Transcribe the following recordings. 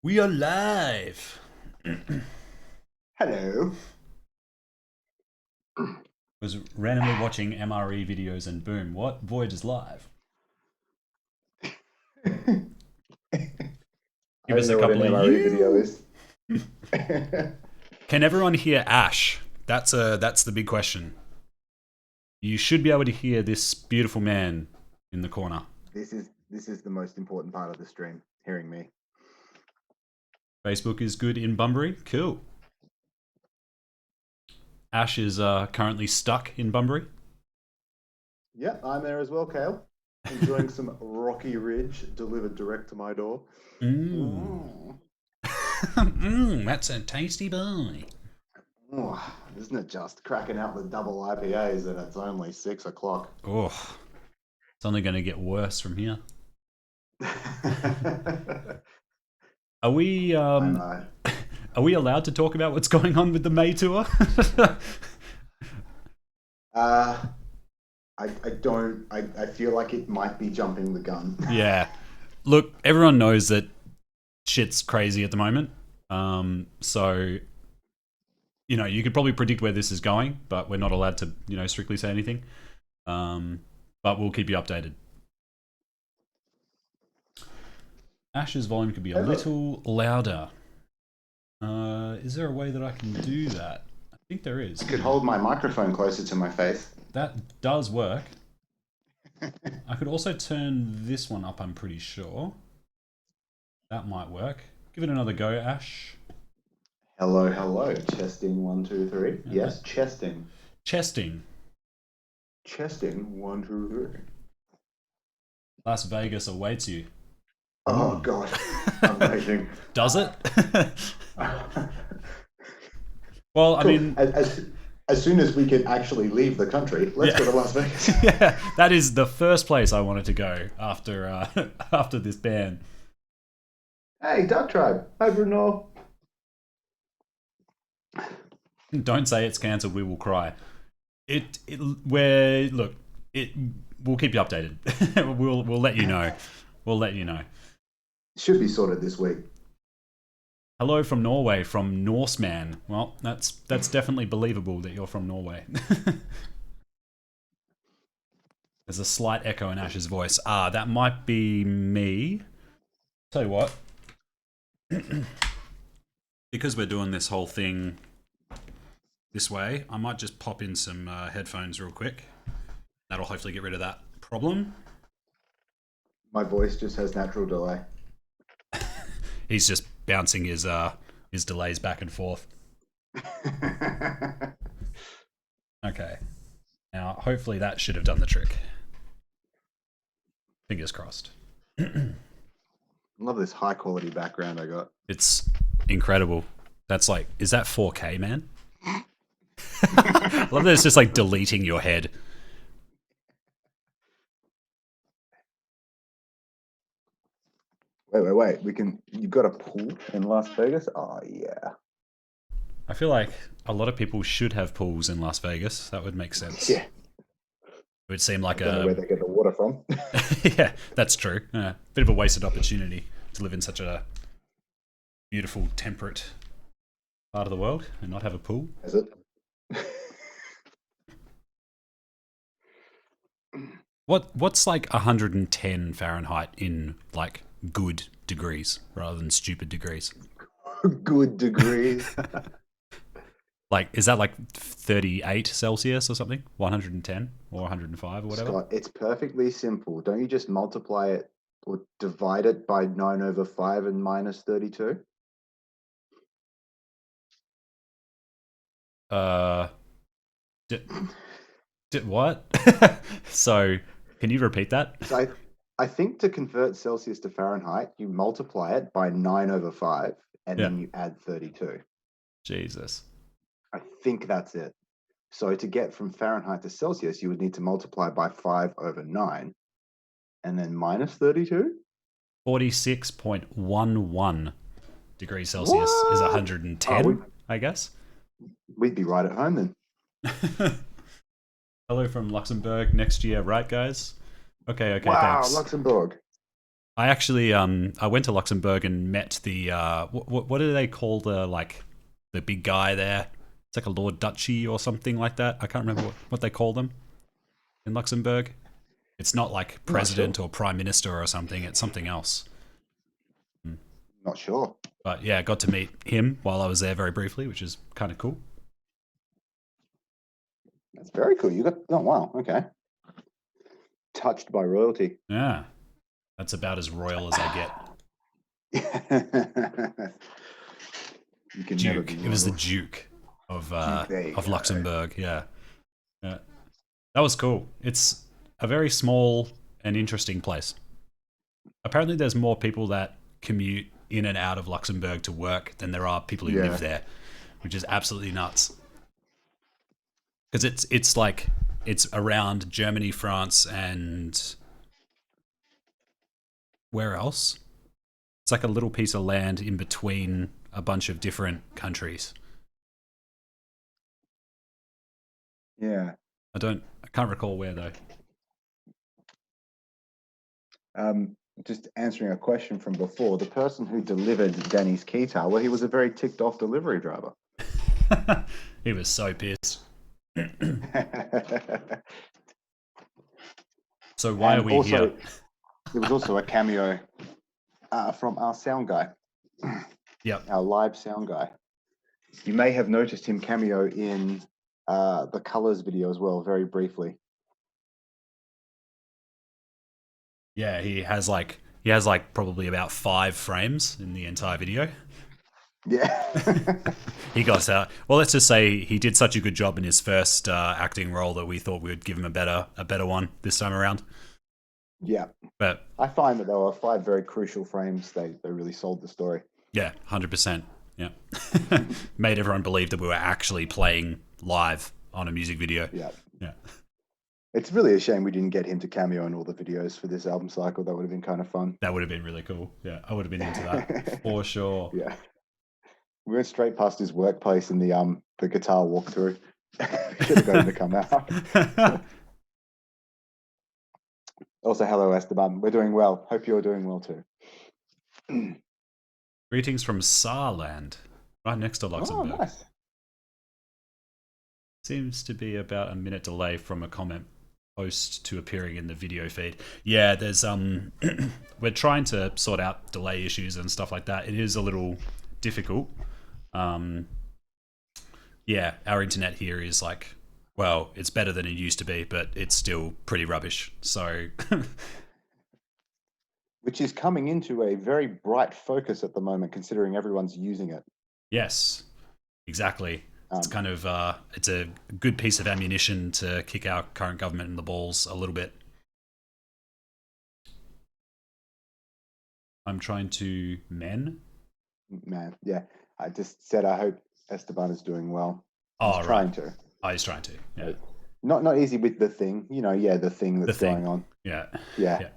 We are live. Hello. Was randomly watching MRE videos and boom, what? Voyage is live. I Give us don't a know what an couple of MRE video you. is. Can everyone hear Ash? That's the big question. You should be able to hear this beautiful man in the corner. This is the most important part of the stream. Hearing me. Facebook is good in Bunbury. Cool. Ash is currently stuck in Bunbury. Yep, I'm there as well, Kale. Enjoying some Rocky Ridge delivered direct to my door. Mmm. Mm. That's a tasty boy. Oh, isn't it just cracking out the double IPAs and it's only 6 o'clock? Oh, it's only going to get worse from here. Are we I know. are we allowed to talk about what's going on with the May tour? Uh, I don't. I feel like it might be jumping the gun. Yeah. Look, everyone knows that shit's crazy at the moment. So you could probably predict where this is going, but we're not allowed to, strictly say anything. But we'll keep you updated. Ash's volume could be a Ever. little louder. Is there a way that I can do that? I think there is. I could hold my microphone closer to my face. That does work. I could also turn this one up, I'm pretty sure. That might work. Give it another go, Ash. Hello, hello. Chesting, one, two, three. Yeah, Yes, chesting. Chesting. Chesting, one, two, three. Las Vegas awaits you. Oh, Ooh. God. Amazing. Does it? Well, I Cool. mean, As soon as we can actually leave the country, let's yeah, go to Las Vegas. yeah. That is the first place I wanted to go after after this ban. Hey, Duck Tribe. Hi, Bruno. Don't say it's cancelled. We will cry. It where look. It we'll keep you updated. we'll let you know. We'll let you know. Should be sorted this week. Hello from Norway, from Norseman. Well, that's definitely believable that you're from Norway. There's a slight echo in Ash's voice. Ah, that might be me. Tell you what, because we're doing this whole thing this way, I might just pop in some headphones real quick. That'll hopefully get rid of that problem. My voice just has natural delay. He's just bouncing his delays back and forth. Okay. Now, hopefully that should have done the trick. Fingers crossed. Love this high quality background I got. It's incredible. That's like, is that 4K, man? I love that it's just like deleting your head. Wait. You've got a pool in Las Vegas? Oh, yeah. I feel like a lot of people should have pools in Las Vegas. That would make sense. Yeah. It would seem like I don't know where they get the water from. yeah, that's true. Bit of a wasted opportunity to live in such a beautiful, temperate part of the world and not have a pool. Is it? What's like 110 Fahrenheit in like good degrees rather than stupid degrees? Good degrees. Like, is that like 38 Celsius or something? 110 or 105 or whatever? Scott, it's perfectly simple. Don't you just multiply it or divide it by 9 over 5 and minus 32? Uh, did, did what? So, can you repeat that? So I think to convert Celsius to Fahrenheit, you multiply it by 9 over 5 and Yeah. then you add 32. Jesus. I think that's it. So to get from Fahrenheit to Celsius, you would need to multiply by 5 over 9 and then minus 32? 46.11 degrees Celsius is What? 110, I guess. We'd be right at home then. Hello from Luxembourg next year, right, guys? Okay, Wow, thanks. Luxembourg. I actually I went to Luxembourg and met the what do they call the big guy there? It's like a Lord Duchy or something like that. I can't remember what they call them in Luxembourg. It's not like Not sure. president or prime minister or something. It's something else. Hmm. Not sure. But yeah, I got to meet him while I was there very briefly, which is kind of cool. That's very cool. You got. Oh wow. Okay. Touched by royalty. Yeah, that's about as royal as I get. You can never be Duke. It was the royal. Duke Duke, there you of go. Luxembourg. Yeah. Yeah, that was cool. It's a very small and interesting place. Apparently, there's more people that commute in and out of Luxembourg to work than there are people who live Yeah. there, which is absolutely nuts. Because it's like it's around Germany, France, and where else? It's like a little piece of land in between a bunch of different countries. Yeah. I can't recall where though. Just answering a question from before, the person who delivered Danny's keytar, well, he was a very ticked off delivery driver. He was so pissed. So why are And we here? also, there was also a cameo from our sound guy, Yep. our live sound guy. You may have noticed him cameo in the Colors video as well, very briefly. Yeah, he has like probably about 5 frames in the entire video. Yeah. He got well, let's just say he did such a good job in his first acting role that we thought we would give him a better one this time around. Yeah. But I find that there were 5 very crucial frames. They really sold the story. yeah, 100%. Yeah, made everyone believe that we were actually playing live on a music video. Yeah. Yeah, It's really a shame we didn't get him to cameo in all the videos for this album cycle. That would have been kind of fun. that would have been really cool. Yeah, I would have been into that for sure. Yeah. We went straight past his workplace in the guitar walkthrough. Should have got him to come out. Also, hello Esteban. We're doing well. Hope you're doing well too. Greetings from Saarland, right next to Oh, Luxembourg. nice. Seems to be about a minute delay from a comment post to appearing in the video feed. Yeah, there's we're trying to sort out delay issues and stuff like that. It is a little difficult. Yeah, our internet here is like, well, it's better than it used to be, but it's still pretty rubbish. So Which is coming into a very bright focus at the moment, considering everyone's using it. yes, exactly. It's Um, kind of it's a good piece of ammunition to kick our current government in the balls a little bit. I'm trying to men. Man, yeah. I just said I hope Esteban is doing well. He's Oh right, trying to. he's trying to. Yeah, Not easy with the thing. Yeah, the thing the that's going thing. on. Yeah, Yeah.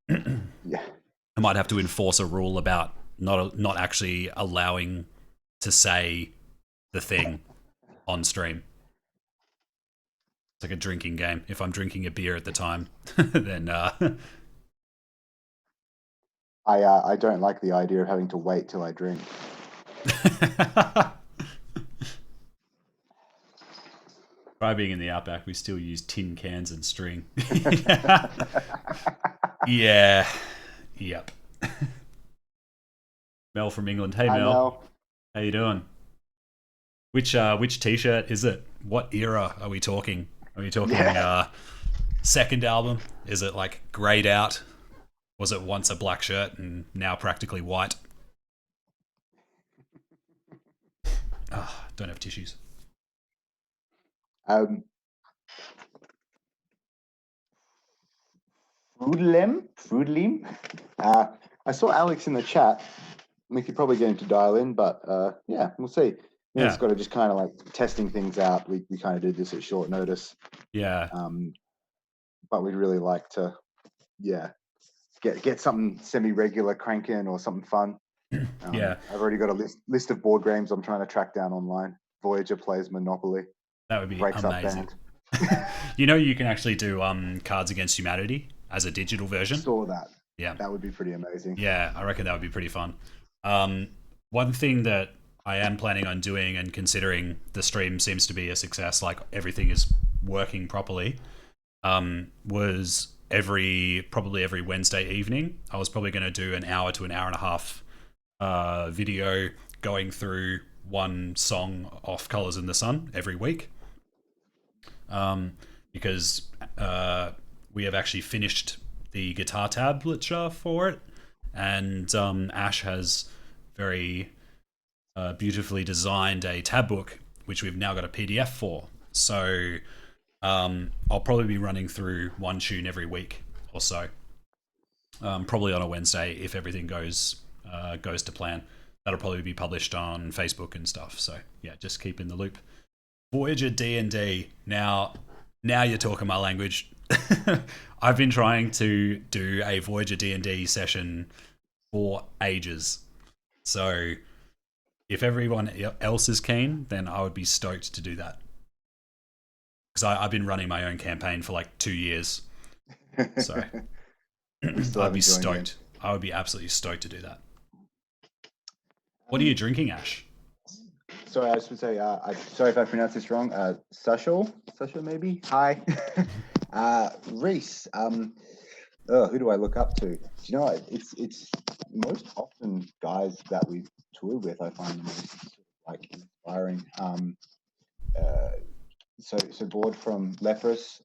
yeah. Yeah. I might have to enforce a rule about not actually allowing to say the thing on stream. It's like a drinking game. If I'm drinking a beer at the time, then I don't like the idea of having to wait till I drink. By being in the outback, we still use tin cans and string. Yeah. Yep. Mel from England. Hey I Mel, know. how you doing? Which t-shirt is it? What era are we talking? Are we talking Yeah. second album? Is it like grayed out? Was it once a black shirt and now practically white? Don't have tissues. Um, Foodlim. I saw Alex in the chat. We could probably get him to dial in, but yeah, we'll see. Yeah. It's got to just kind of like testing things out. We kind of did this at short notice, Yeah. but we'd really like to, yeah, get something semi-regular cranking or something fun. Yeah. I've already got a list of board games I'm trying to track down online. Voyager plays Monopoly. That would be Breaks up amazing. band. You know, you can actually do Cards Against Humanity as a digital version. Saw that. Yeah. That would be pretty amazing. Yeah, I reckon that would be pretty fun. Um, One thing that I am planning on doing and considering the stream seems to be a success, like everything is working properly, was probably every Wednesday evening, I was probably going to do an hour to an hour and a half video going through one song off Colors in the Sun every week. Because we have actually finished the guitar tablature for it, and Ash has very beautifully designed a tab book, which we've now got a PDF for. So I'll probably be running through one tune every week or so, probably on a Wednesday if everything goes to plan. That'll probably be published on Facebook and stuff. So yeah, just keep in the loop. Voyager D&D. Now you're talking my language. I've been trying to do a Voyager D&D session for ages. So if everyone else is keen, then I would be stoked to do that. Because I've been running my own campaign for like 2 years. So We still I'd be haven't joined in. stoked. I would be absolutely stoked to do that. What are you drinking, Ash? Sorry, I was going to say, sorry if I pronounced this wrong. Sashal maybe? Hi. Reese. Who do I look up to? Do you know what? It's most often guys that we've toured with, I find the most like inspiring. So Board from Leprous,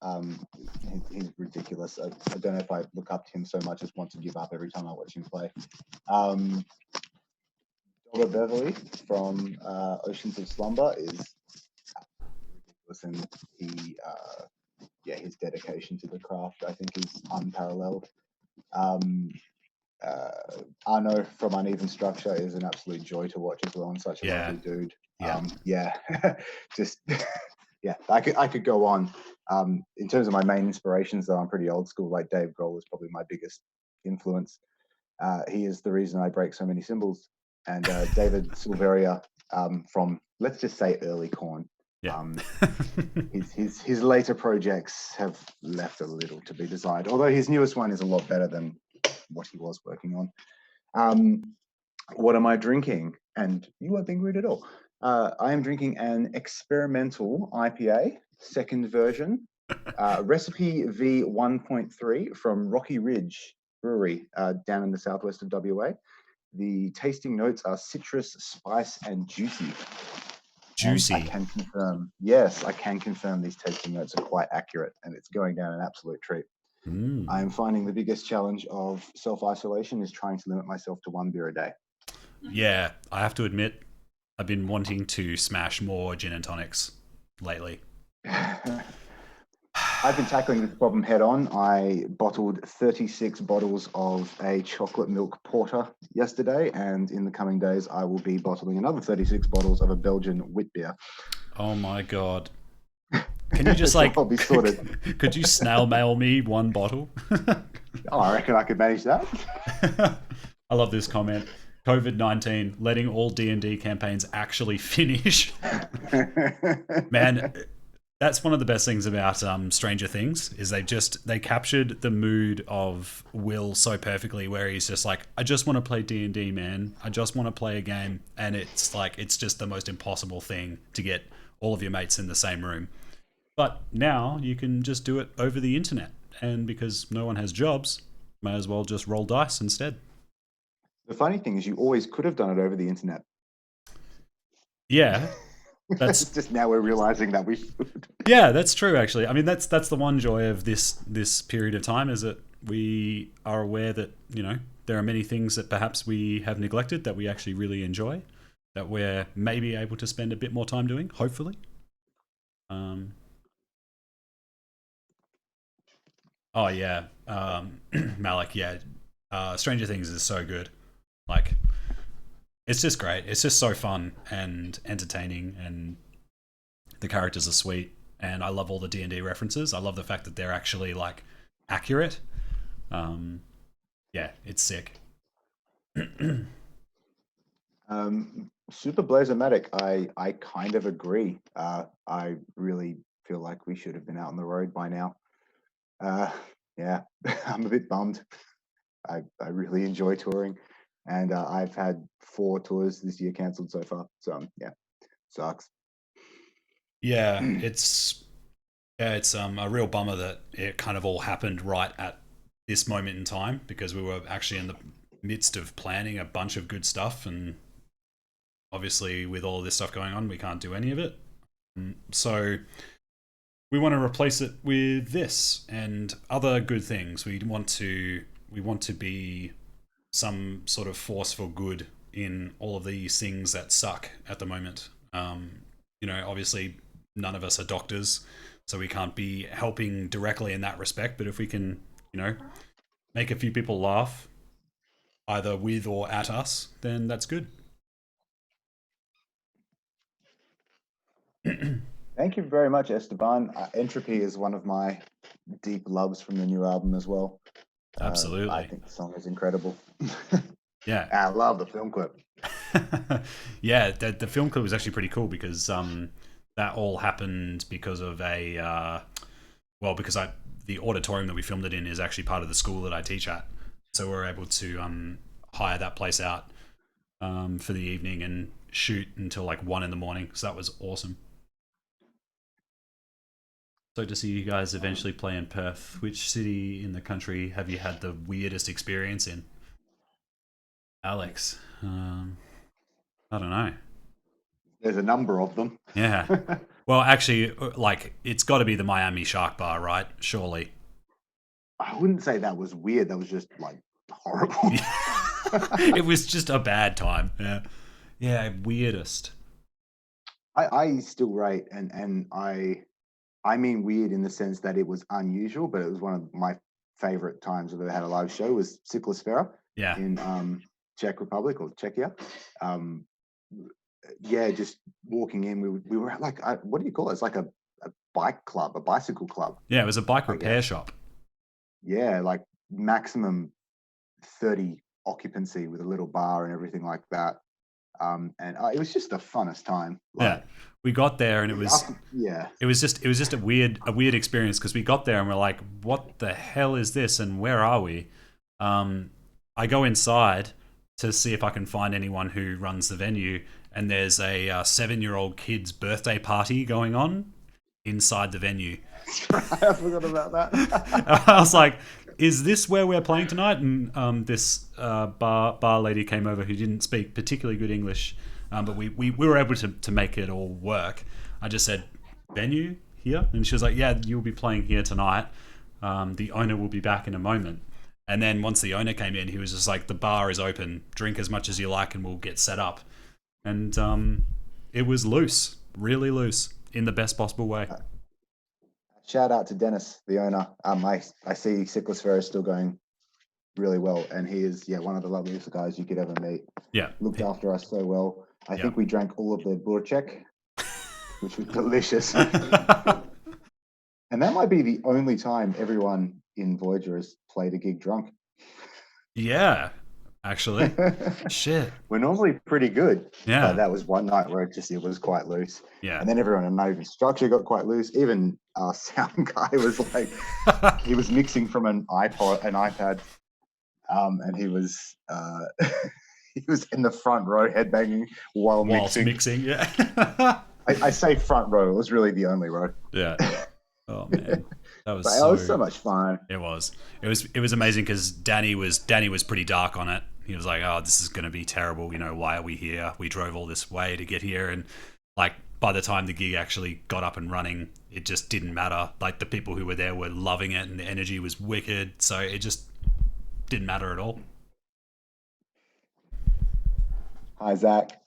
he's ridiculous. I don't know if I look up to him so much as want to give up every time I watch him play. Robert Beverly from Oceans of Slumber is ridiculous, and his dedication to the craft, I think, is unparalleled. Arno from Uneven Structure is an absolute joy to watch as well, and such a lovely dude. Just I could go on. In terms of my main inspirations, though, I'm pretty old school. Like Dave Grohl is probably my biggest influence. He is the reason I break so many cymbals. And David Silveria from, let's just say, early Korn. Yeah. His later projects have left a little to be desired, although his newest one is a lot better than what he was working on. What am I drinking? And you won't think rude at all. I am drinking an experimental IPA, second version, recipe V1.3 from Rocky Ridge Brewery down in the southwest of WA. The tasting notes are citrus, spice, and juicy. Juicy. And I can confirm these tasting notes are quite accurate, and it's going down an absolute treat. I am finding the biggest challenge of self-isolation is trying to limit myself to one beer a day. Yeah, I have to admit, I've been wanting to smash more gin and tonics lately. I've been tackling this problem head on. I bottled 36 bottles of a chocolate milk porter yesterday, and in the coming days, I will be bottling another 36 bottles of a Belgian wit beer. Oh my god. Can you just like, I'll be sorted. Could you snail mail me one bottle? I reckon I could manage that. I love this comment. COVID-19, letting all D&D campaigns actually finish. Man, that's one of the best things about Stranger Things is they captured the mood of Will so perfectly, where he's just like, I just want to play D&D, man. I just want to play a game, and it's like it's just the most impossible thing to get all of your mates in the same room. But now you can just do it over the internet, and because no one has jobs, may as well just roll dice instead. The funny thing is, you always could have done it over the internet. Yeah. That's just now we're realizing that we should. Yeah, that's true. Actually, I mean that's the one joy of this period of time is that we are aware that there are many things that perhaps we have neglected that we actually really enjoy, that we're maybe able to spend a bit more time doing. Hopefully. Oh yeah, Malik. Yeah, Stranger Things is so good. Like, it's just great. It's just so fun and entertaining, and the characters are sweet. And I love all the D&D references. I love the fact that they're actually like accurate. Yeah, it's sick. Super Blazermatic, I kind of agree. I really feel like we should have been out on the road by now. Yeah, I'm a bit bummed. I really enjoy touring, and I've had 4 tours this year cancelled so far. So yeah, sucks. Yeah, it's a real bummer that it kind of all happened right at this moment in time because we were actually in the midst of planning a bunch of good stuff, and obviously with all this stuff going on, we can't do any of it. So we want to replace it with this and other good things. We want to be some sort of force for good in all of these things that suck at the moment. Obviously, none of us are doctors, so we can't be helping directly in that respect. But if we can, make a few people laugh, either with or at us, then that's good. Thank you very much, Esteban. Entropy is one of my deep loves from the new album as well. I Absolutely. think the song is incredible. Yeah. I love the film clip. Yeah, the film clip was actually pretty cool because that all happened because of because the auditorium that we filmed it in is actually part of the school that I teach at, so we are able to hire that place out for the evening and shoot until like 1 in the morning. So that was awesome. So to see you guys eventually play in Perth, which city in the country have you had the weirdest experience in? Alex, I don't know. There's a number of them. Yeah. Well, actually, like it's got to be the Miami Shark Bar, right? Surely. I wouldn't say that was weird. That was just like horrible. It was just a bad time. Yeah. Yeah. Weirdest. I still rate, and I mean weird in the sense that it was unusual, but it was one of my favorite times I've ever had a live show was Cyclosphere Yeah. in Czech Republic or Czechia. Um, yeah, just walking in, we were at like what do you call it? It's like a bike club, a bicycle club, Yeah. It was a bike I repair guess. shop. Yeah, like maximum 30 occupancy with a little bar and everything like that. And it was just the funnest time. Yeah. Like, We got there and it was yeah, it was just a weird experience because we got there and we're like, what the hell is this and where are we? Um, I go inside to see if I can find anyone who runs the venue, and there's a 7-year-old kid's birthday party going on inside the venue. I forgot about that. I was like, "Is this where we're playing tonight?" And this bar lady came over who didn't speak particularly good English, but we were able to make it all work. I just said, "Venue here," and she was like, "Yeah, you'll be playing here tonight. The owner will be back in a moment." And then once the owner came in, he was just like, "The bar is open. Drink as much as you like, and we'll get set up." And it was loose, really loose, in the best possible way. Shout out to Dennis, the owner. I see Cyclosphere is still going really well, and he is one of the loveliest guys you could ever meet. Yeah. Looked after us so well. I Yeah. think we drank all of their burchek, which was delicious. And that might be the only time everyone in Voyager has played a gig drunk. Yeah, actually. Shit. We're normally pretty good, Yeah. but that was one night where it was quite loose. Yeah. And then everyone in Navy structure got quite loose. Even our sound guy was like, he was mixing from an iPad, and he was he was in the front row headbanging Whilst mixing, yeah. I say front row; it was really the only row. Yeah. Oh man, that was But it was so much fun. It was. It was amazing because Danny was pretty dark on it. He was like, "Oh, this is going to be terrible. Why are we here? We drove all this way to get here." And like by the time the gig actually got up and running, it just didn't matter. Like the people who were there were loving it, and the energy was wicked. So it just didn't matter at all. Hi, Zach.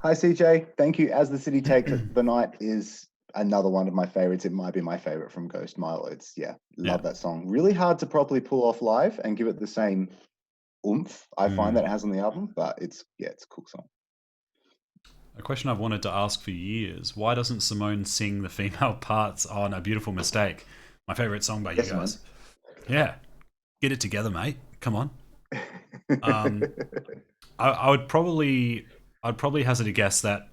Hi, CJ. Thank you. As the City Takes the Night is another one of my favorites. It might be my favorite from Ghost Mile. Love that song. Really hard to properly pull off live and give it the same oomph I find that it has on the album, but it's a cool song. A question I've wanted to ask for years: why doesn't Simone sing the female parts on "A Beautiful Mistake"? My favorite song by you guys. Yeah, get it together, mate. Come on. I'd probably hazard a guess that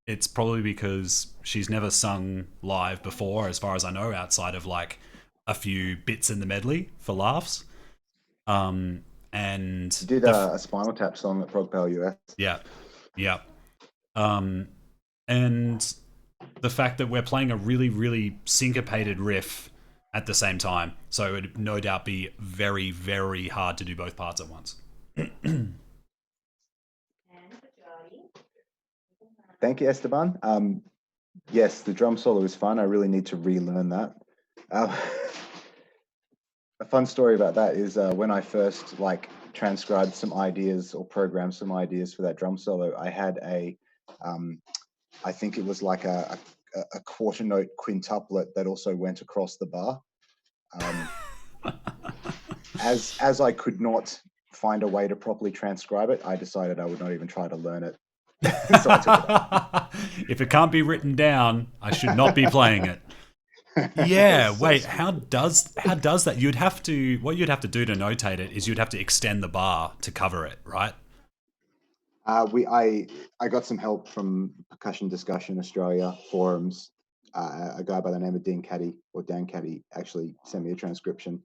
it's probably because she's never sung live before, as far as I know, outside of like a few bits in the medley for laughs. And You did a Spinal Tap song at Prog Power US. yeah, yeah. Um, and the fact that we're playing a really, really syncopated riff at the same time. So it would no doubt be very, very hard to do both parts at once. Thank you, Esteban. Yes, the drum solo is fun. I really need to relearn that. Uh, a fun story about that is when I first transcribed some ideas or programmed some ideas for that drum solo, I had I think it was like a quarter note quintuplet that also went across the bar. As I could not find a way to properly transcribe it, I decided I would not even try to learn it. So I took it out. If it can't be written down, I should not be playing it. Yeah, So wait, stupid. how does that? What you'd have to do to notate it is you'd have to extend the bar to cover it, right? I got some help from Percussion Discussion Australia forums. A guy by the name of Dan Caddy actually sent me a transcription.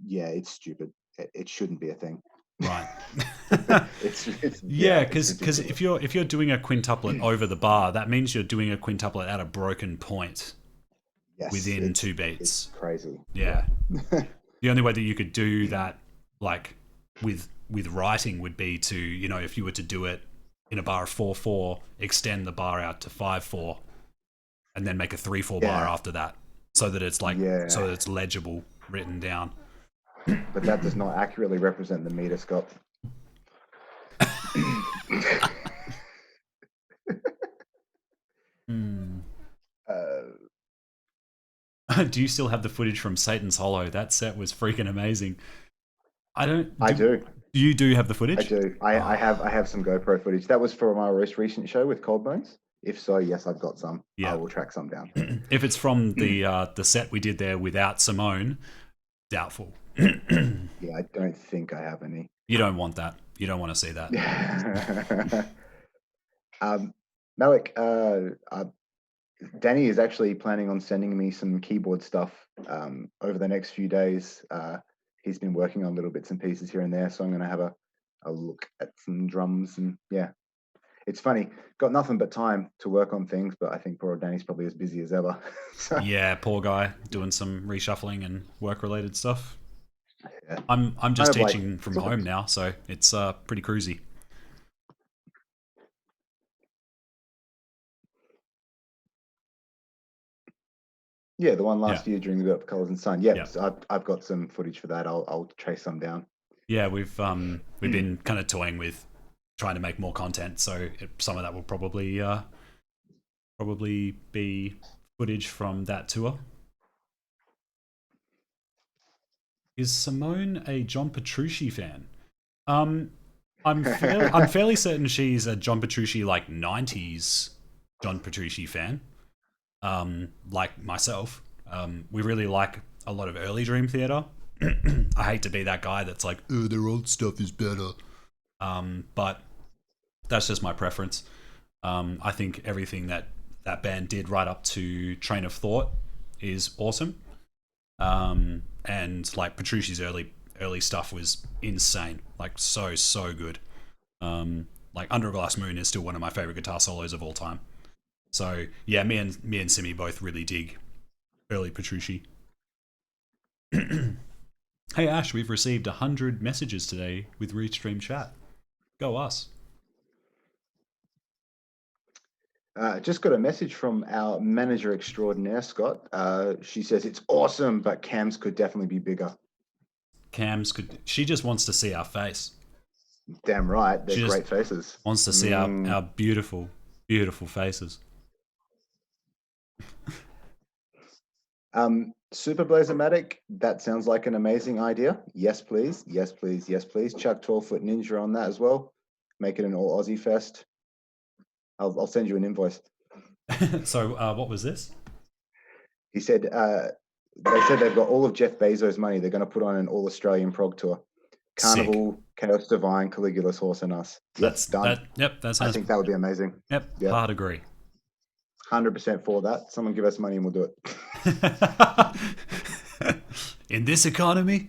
Yeah, it's stupid. It shouldn't be a thing. Right. Yeah, It's because ridiculous. if you're doing a quintuplet over the bar, that means you're doing a quintuplet at a broken point Yes, within two it's beats. crazy. Yeah. The only way that you could do that, like with writing, would be to, if you were to do it in a bar of 4/4, extend the bar out to 5/4, and then make a 3/4 bar Yeah, after that, so that it's yeah, legible written down. but that does not accurately represent the meter, Scott. Hmm. uh, Do you still have the footage from Satan's Hollow? That set was freaking amazing. I don't I do. do. You do have the I footage? do. Oh, I have some GoPro footage. That was for my most recent show with Cold Bones. If so, yes, I've got some. I yeah. will track some down. If it's from the set we did there without Simone, doubtful. Yeah, I don't think I have any. You don't want that. You don't want to see that. um, Malik, Danny is actually planning on sending me some keyboard stuff over the next few days. He's been working on little bits and pieces here and there, so I'm going to have a look at some drums. And yeah, it's funny. Got nothing but time to work on things, but I think poor Danny's probably as busy as ever. So Yeah, poor guy doing some reshuffling and work related stuff. yeah, I'm kind just of like teaching from sort of, home now, so it's pretty cruisy. yeah, the one Yeah, last year during the Bit of Colours and Sun. Yep, yeah, so I've got some footage for that. I'll trace some down. yeah. We've been kind of toying with trying to make more content, so some of that will probably be footage from that tour. Is Simone a John Petrucci fan? Um, I'm fairly certain she's a John Petrucci like '90s John Petrucci fan. Like myself, we really like a lot of early Dream Theater. I hate to be that guy that's like, oh, their old stuff is better. But that's just my preference. I think everything that band did right up to Train of Thought is awesome. And like Petrucci's early stuff was insane, like so good. Like Under a Glass Moon is still one of my favorite guitar solos of all time. So yeah, me and Simi both really dig early Petrucci. Hey Ash, we've received 100 messages today with Restream Chat. Go us. Just got a message from our manager extraordinaire, Scott. She says it's awesome, but cams could definitely be bigger. Cams could. She just wants to see our face. Damn right, they're She just great faces. wants to see our beautiful, beautiful faces. Super Blazermatic, that sounds like an amazing idea. Yes, please. Yes, please. Yes, please. Chuck 12-foot Ninja on that as well. Make it an all Aussie fest. I'll send you an invoice. So what was this? He said they said they've got all of Jeff Bezos' money. They're going to put on an all Australian prog tour. Sick. Carnival, Chaos Divine, Caligula's Horse and Us. Yep, That's done. that. Yep, that I sounds. think that would be amazing. Yep, Yep, hard agree. 100% for that. Someone give us money and we'll do it. In this economy,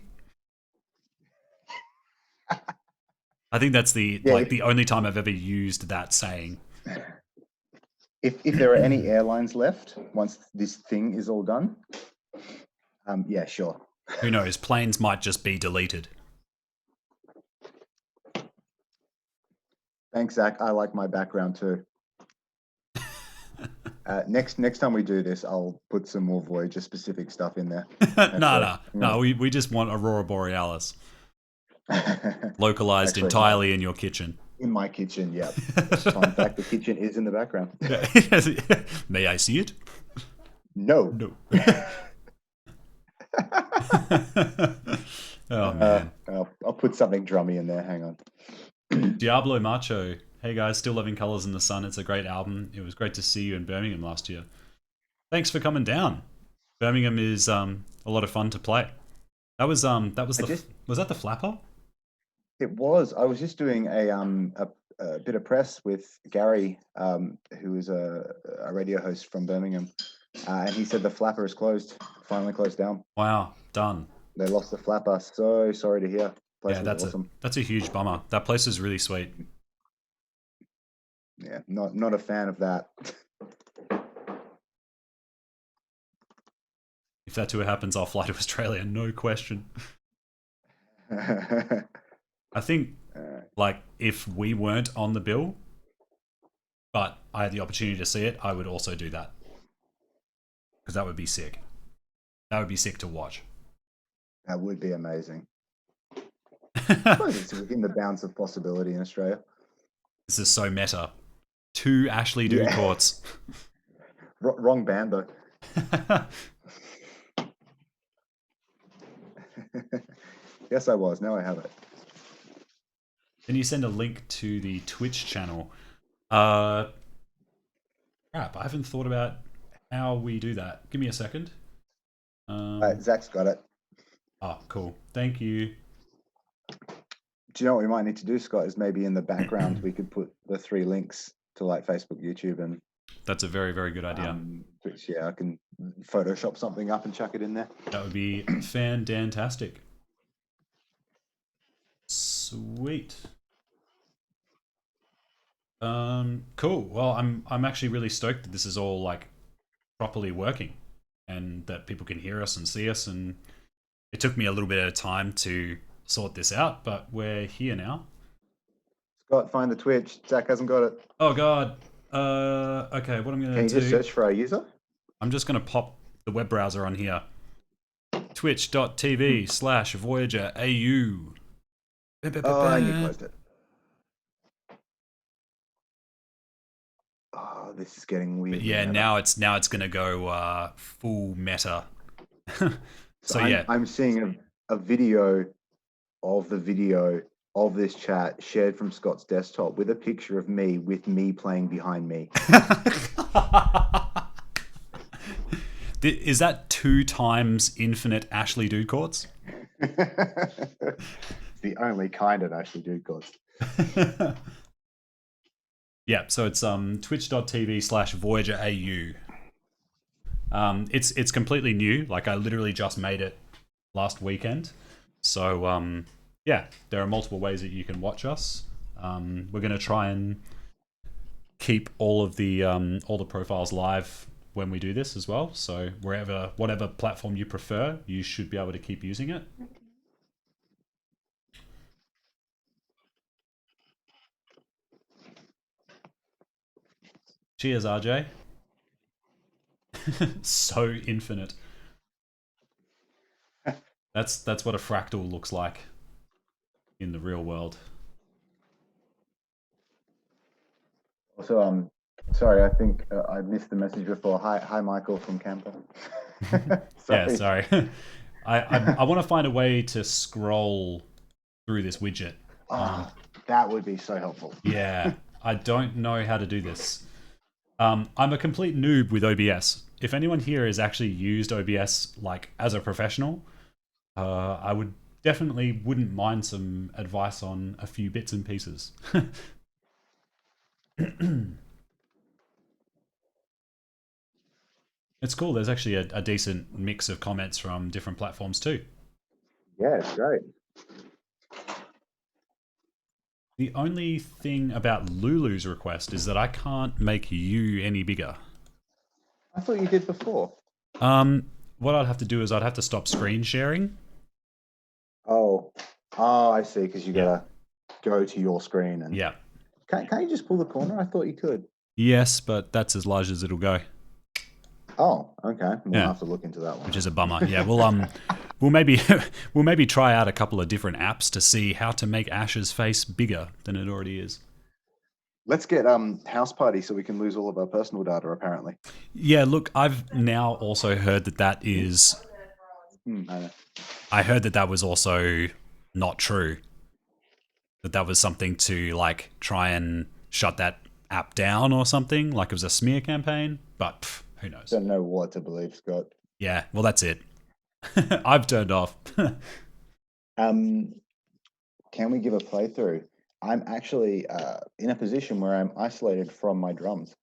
I think that's the Yeah, the only time I've ever used that saying. if there are any airlines left once this thing is all done, yeah, sure. Who knows? Planes might just be deleted. Thanks, Zach. I like my background too. Next time we do this, I'll put some more Voyager specific stuff in there. No. We just want Aurora Borealis localized Actually, entirely in your kitchen. in my kitchen, yeah. Fun fact: the kitchen is in the background. May I see it? No. No. Oh man. I'll put something drummy in there. Hang on. Diablo Macho. Hey guys, still loving Colors in the Sun. It's a great album. It was great to see you in Birmingham last year. Thanks for coming down. Birmingham is a lot of fun to play. Was that the Flapper? It was. I was just doing a bit of press with Gary, who is a radio host from Birmingham, and he said the Flapper is closed. Finally closed down. Wow, done. They lost the Flapper. So sorry to hear. Yeah, that's awesome. That's a huge bummer. That place is really sweet. Yeah, not a fan of that. If that tour happens, I'll fly to Australia, no question. I think, like, if we weren't on the bill, but I had the opportunity to see it, I would also do that. Because that would be sick. That would be sick to watch. That would be amazing. I suppose it's within the bounds of possibility in Australia. This is so meta. 2 Ashley Dude courts. Wrong band, though. Yes, I was. Now I have it. Can you send a link to the Twitch channel? Crap, I haven't thought about how we do that. Give me a second. Zach's got it. Oh, cool. Thank you. Do you know what we might need to do, Scott? Is maybe in the background we could put the 3 links to like Facebook, YouTube, and that's a very, very good idea. Which, yeah, I can Photoshop something up and chuck it in there. That would be fantastic. Sweet. Cool. Well, I'm actually really stoked that this is all like properly working, and that people can hear us and see us. And it took me a little bit of time to sort this out, but we're here now. Scott, find the Twitch. Zach hasn't got it. Oh God. Okay. What I'm gonna do? Can you just search for our user? I'm just gonna pop the web browser on here. Twitch.tv/voyagerau. Oh, and you closed it. Oh, this is getting weird. But yeah, now it's gonna go full meta. So yeah, I'm seeing a video of the video of this chat shared from Scott's desktop with a picture of me with me playing behind me. Is that 2 times infinite Ashley Dude Courts? It's the only kind of Ashley Dude Courts. Yeah, so it's twitch.tv/voyagerau. It's completely new. Like, I literally just made it last weekend. So yeah, there are multiple ways that you can watch us. We're going to try and keep all the profiles live when we do this as well. So whatever platform you prefer, you should be able to keep using it. Cheers, RJ. So infinite. That's what a fractal looks like in the real world. Also, sorry, I think I missed the message before. Hi, Michael from Camper. Yeah, sorry. I want to find a way to scroll through this widget. That would be so helpful. Yeah, I don't know how to do this. I'm a complete noob with OBS. If anyone here has actually used OBS like as a professional, I would definitely wouldn't mind some advice on a few bits and pieces. It's cool. There's actually a decent mix of comments from different platforms too. Yeah, it's great. The only thing about Lulu's request is that I can't make you any bigger. I thought you did before. What I'd have to do is I'd have to stop screen sharing. Oh, I see. Because you Yeah. gotta go to your screen and Yeah. Can't you just pull the corner? I thought you could. Yes, but that's as large as it'll go. Oh, okay. We'll Yeah. have to look into that one. Which is a bummer. Yeah, we'll maybe we'll maybe try out a couple of different apps to see how to make Ash's face bigger than it already is. Let's get House Party so we can lose all of our personal data. Apparently. Yeah, look, I've now also heard that is. I heard that was also not true. That was something to like try and shut that app down or something, like it was a smear campaign. But who knows? Don't know what to believe, Scott. Yeah, well, that's it. I've turned off. Can we give a playthrough? I'm actually in a position where I'm isolated from my drums.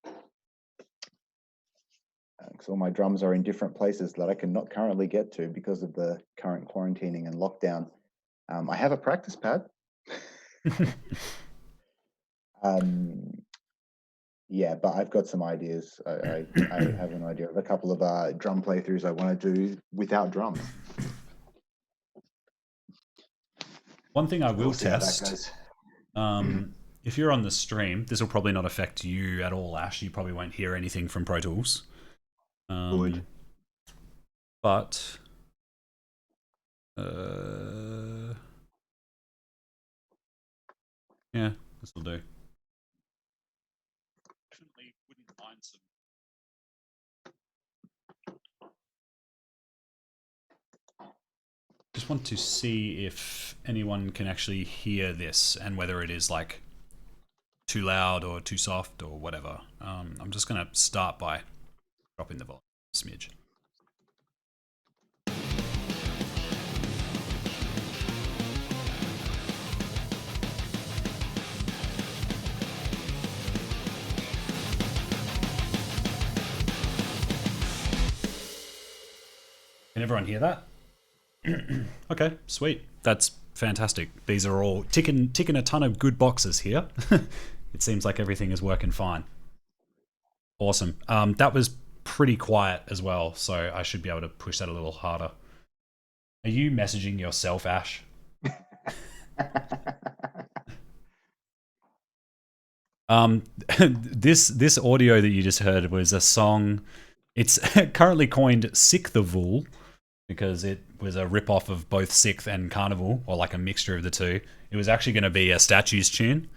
So all my drums are in different places that I cannot currently get to because of the current quarantining and lockdown. I have a practice pad. Yeah, but I've got some ideas. I have an idea of a couple of drum playthroughs I want to do without drums. One thing I will We'll see how that test. goes. If you're on the stream, this will probably not affect you at all, Ash. You probably won't hear anything from Pro Tools. Good. But yeah, this will do. Definitely wouldn't mind some. Just want to see if anyone can actually hear this and whether it is like too loud or too soft or whatever. I'm just going to start by dropping the volume a smidge. Can everyone hear that? Okay, sweet. That's fantastic. These are all ticking a ton of good boxes here. It seems like everything is working fine. Awesome. That was pretty quiet as well, so I should be able to push that a little harder. Are you messaging yourself, Ash? This audio that you just heard was a song. It's currently coined "Sick the Vool" because it was a rip-off of both Sixth and Carnival, or like a mixture of the two. It was actually going to be a Statues tune,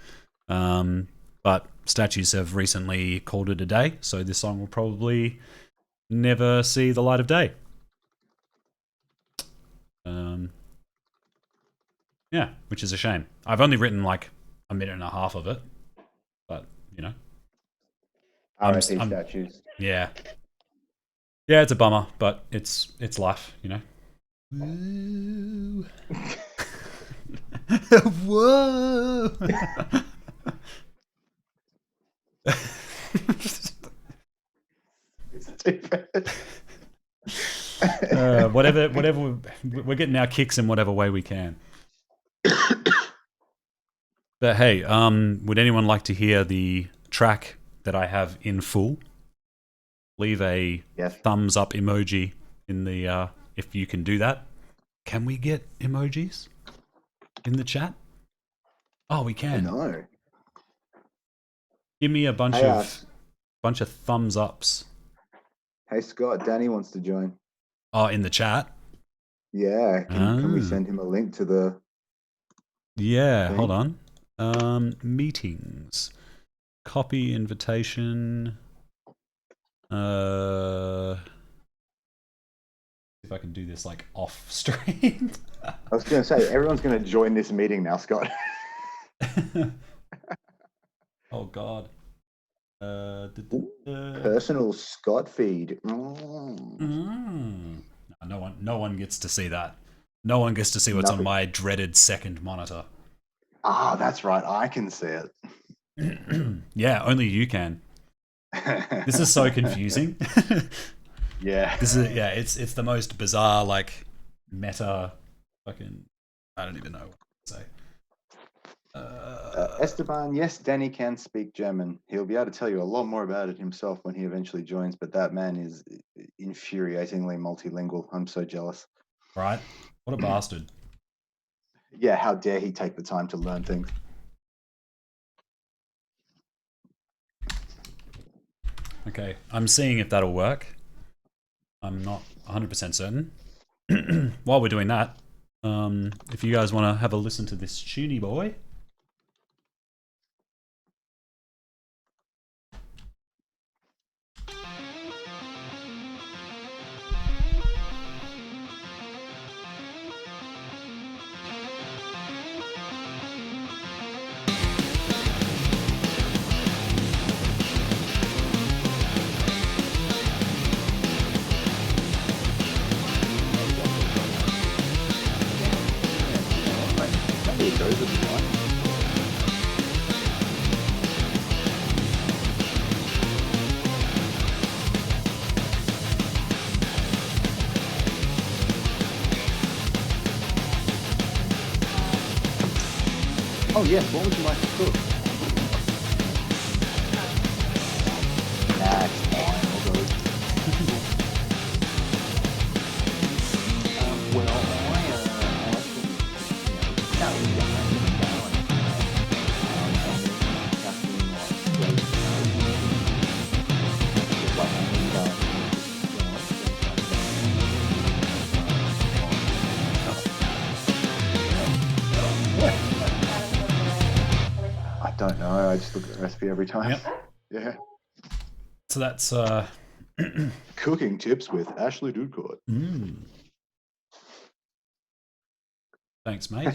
but Statues have recently called it a day, so this song will probably never see the light of day. Yeah, which is a shame. I've only written like a minute and a half of it, but you know. RIP Statues. Yeah. Yeah, it's a bummer, but it's life, you know. Woo. Whoa. Stupid. Whatever. We're getting our kicks in whatever way we can. But hey, would anyone like to hear the track that I have in full? Leave a thumbs up emoji in the if you can do that. Can we get emojis in the chat? Oh, we can. No. Give me a bunch of thumbs ups. Hey Scott, Danny wants to join. Oh, in the chat. Yeah, can we send him a link to the? Yeah, thing? Hold on. Meetings, copy invitation. If I can do this like off stream. I was going to say everyone's going to join this meeting now, Scott. Oh God. Personal Scott feed. No one gets to see that. No one gets to see what's on my dreaded second monitor. Ah, that's right. I can see it. Yeah, only you can. This is so confusing. Yeah. It's the most bizarre, like, meta fucking, I don't even know what to say. Esteban, yes, Danny can speak German. He'll be able to tell you a lot more about it himself when he eventually joins, but that man is infuriatingly multilingual. I'm so jealous. Right? What a bastard. Yeah, how dare he take the time to learn things? Okay, I'm seeing if that'll work. I'm not 100% certain. While we're doing that, if you guys want to have a listen to this tuny boy. Maybe it goes with the line. Oh yes, what would you like to cook? Nah, it's fine. I'll go. Well, I don't know. I just look at the recipe every time. Yep. Yeah. So that's Cooking tips with Ashley Dudecourt. Thanks, mate.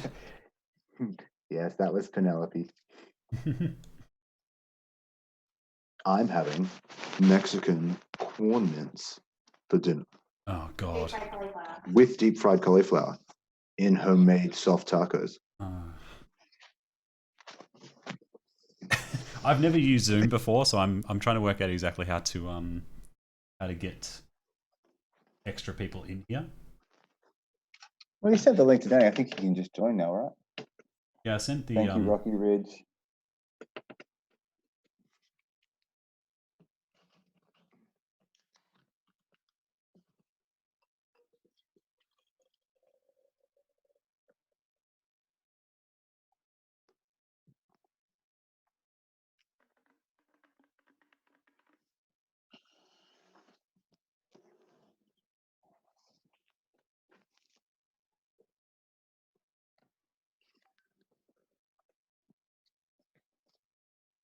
Yes, that was Penelope. I'm having Mexican corn mince for dinner Oh god. with deep fried cauliflower in homemade soft tacos. I've never used Zoom before, so I'm trying to work out exactly how to get extra people in here. Well, you sent the link today. I think you can just join now, right? Yeah, I sent the Thank you, Rocky Ridge.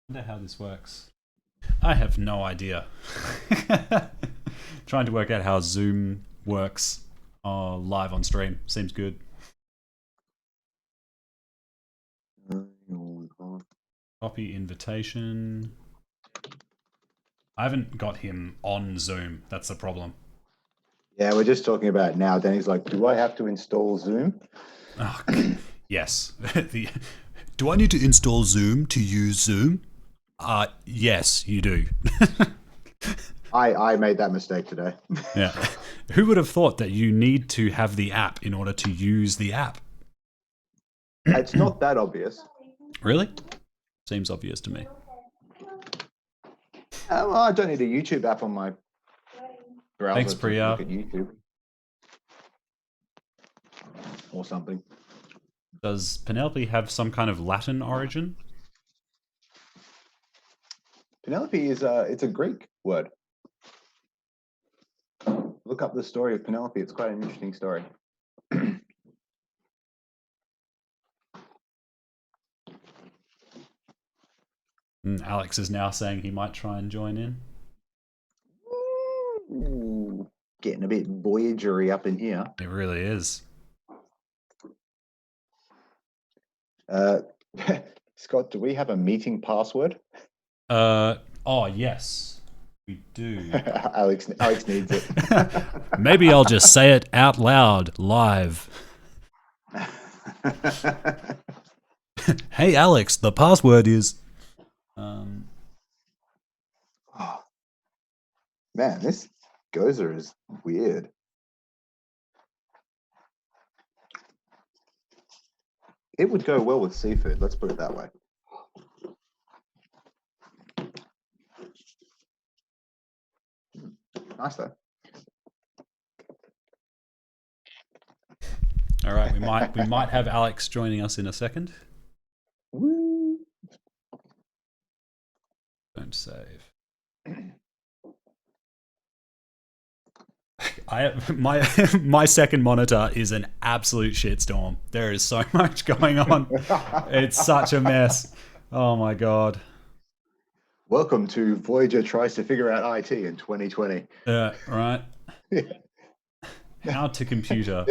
I wonder how this works. I have no idea. Trying to work out how Zoom works live on stream. Seems good. Copy invitation. I haven't got him on Zoom. That's the problem. Yeah, we're just talking about it now. Danny's like, do I have to install Zoom? Oh, yes. Do I need to install Zoom to use Zoom? Yes, you do. I made that mistake today. Yeah. Who would have thought that you need to have the app in order to use the app? It's not that obvious. Really? Seems obvious to me. Well, I don't need a YouTube app on my browser Thanks, to Priya. look at YouTube or something. Does Penelope have some kind of Latin origin? Penelope is it's a Greek word. Look up the story of Penelope. It's quite an interesting story. Alex is now saying he might try and join in. Ooh, getting a bit voyagery up in here. It really is. Scott, do we have a meeting password? Oh yes, we do. Alex needs it. Maybe I'll just say it out loud live. Hey Alex, the password is. Oh, man, this Gozer is weird. It would go well with seafood. Let's put it that way. Nice though. All right, we might have Alex joining us in a second. Woo. Don't save. My second monitor is an absolute shitstorm. There is so much going on. It's such a mess. Oh my god. Welcome to Voyager tries to figure out IT in 2020. Right. How to computer.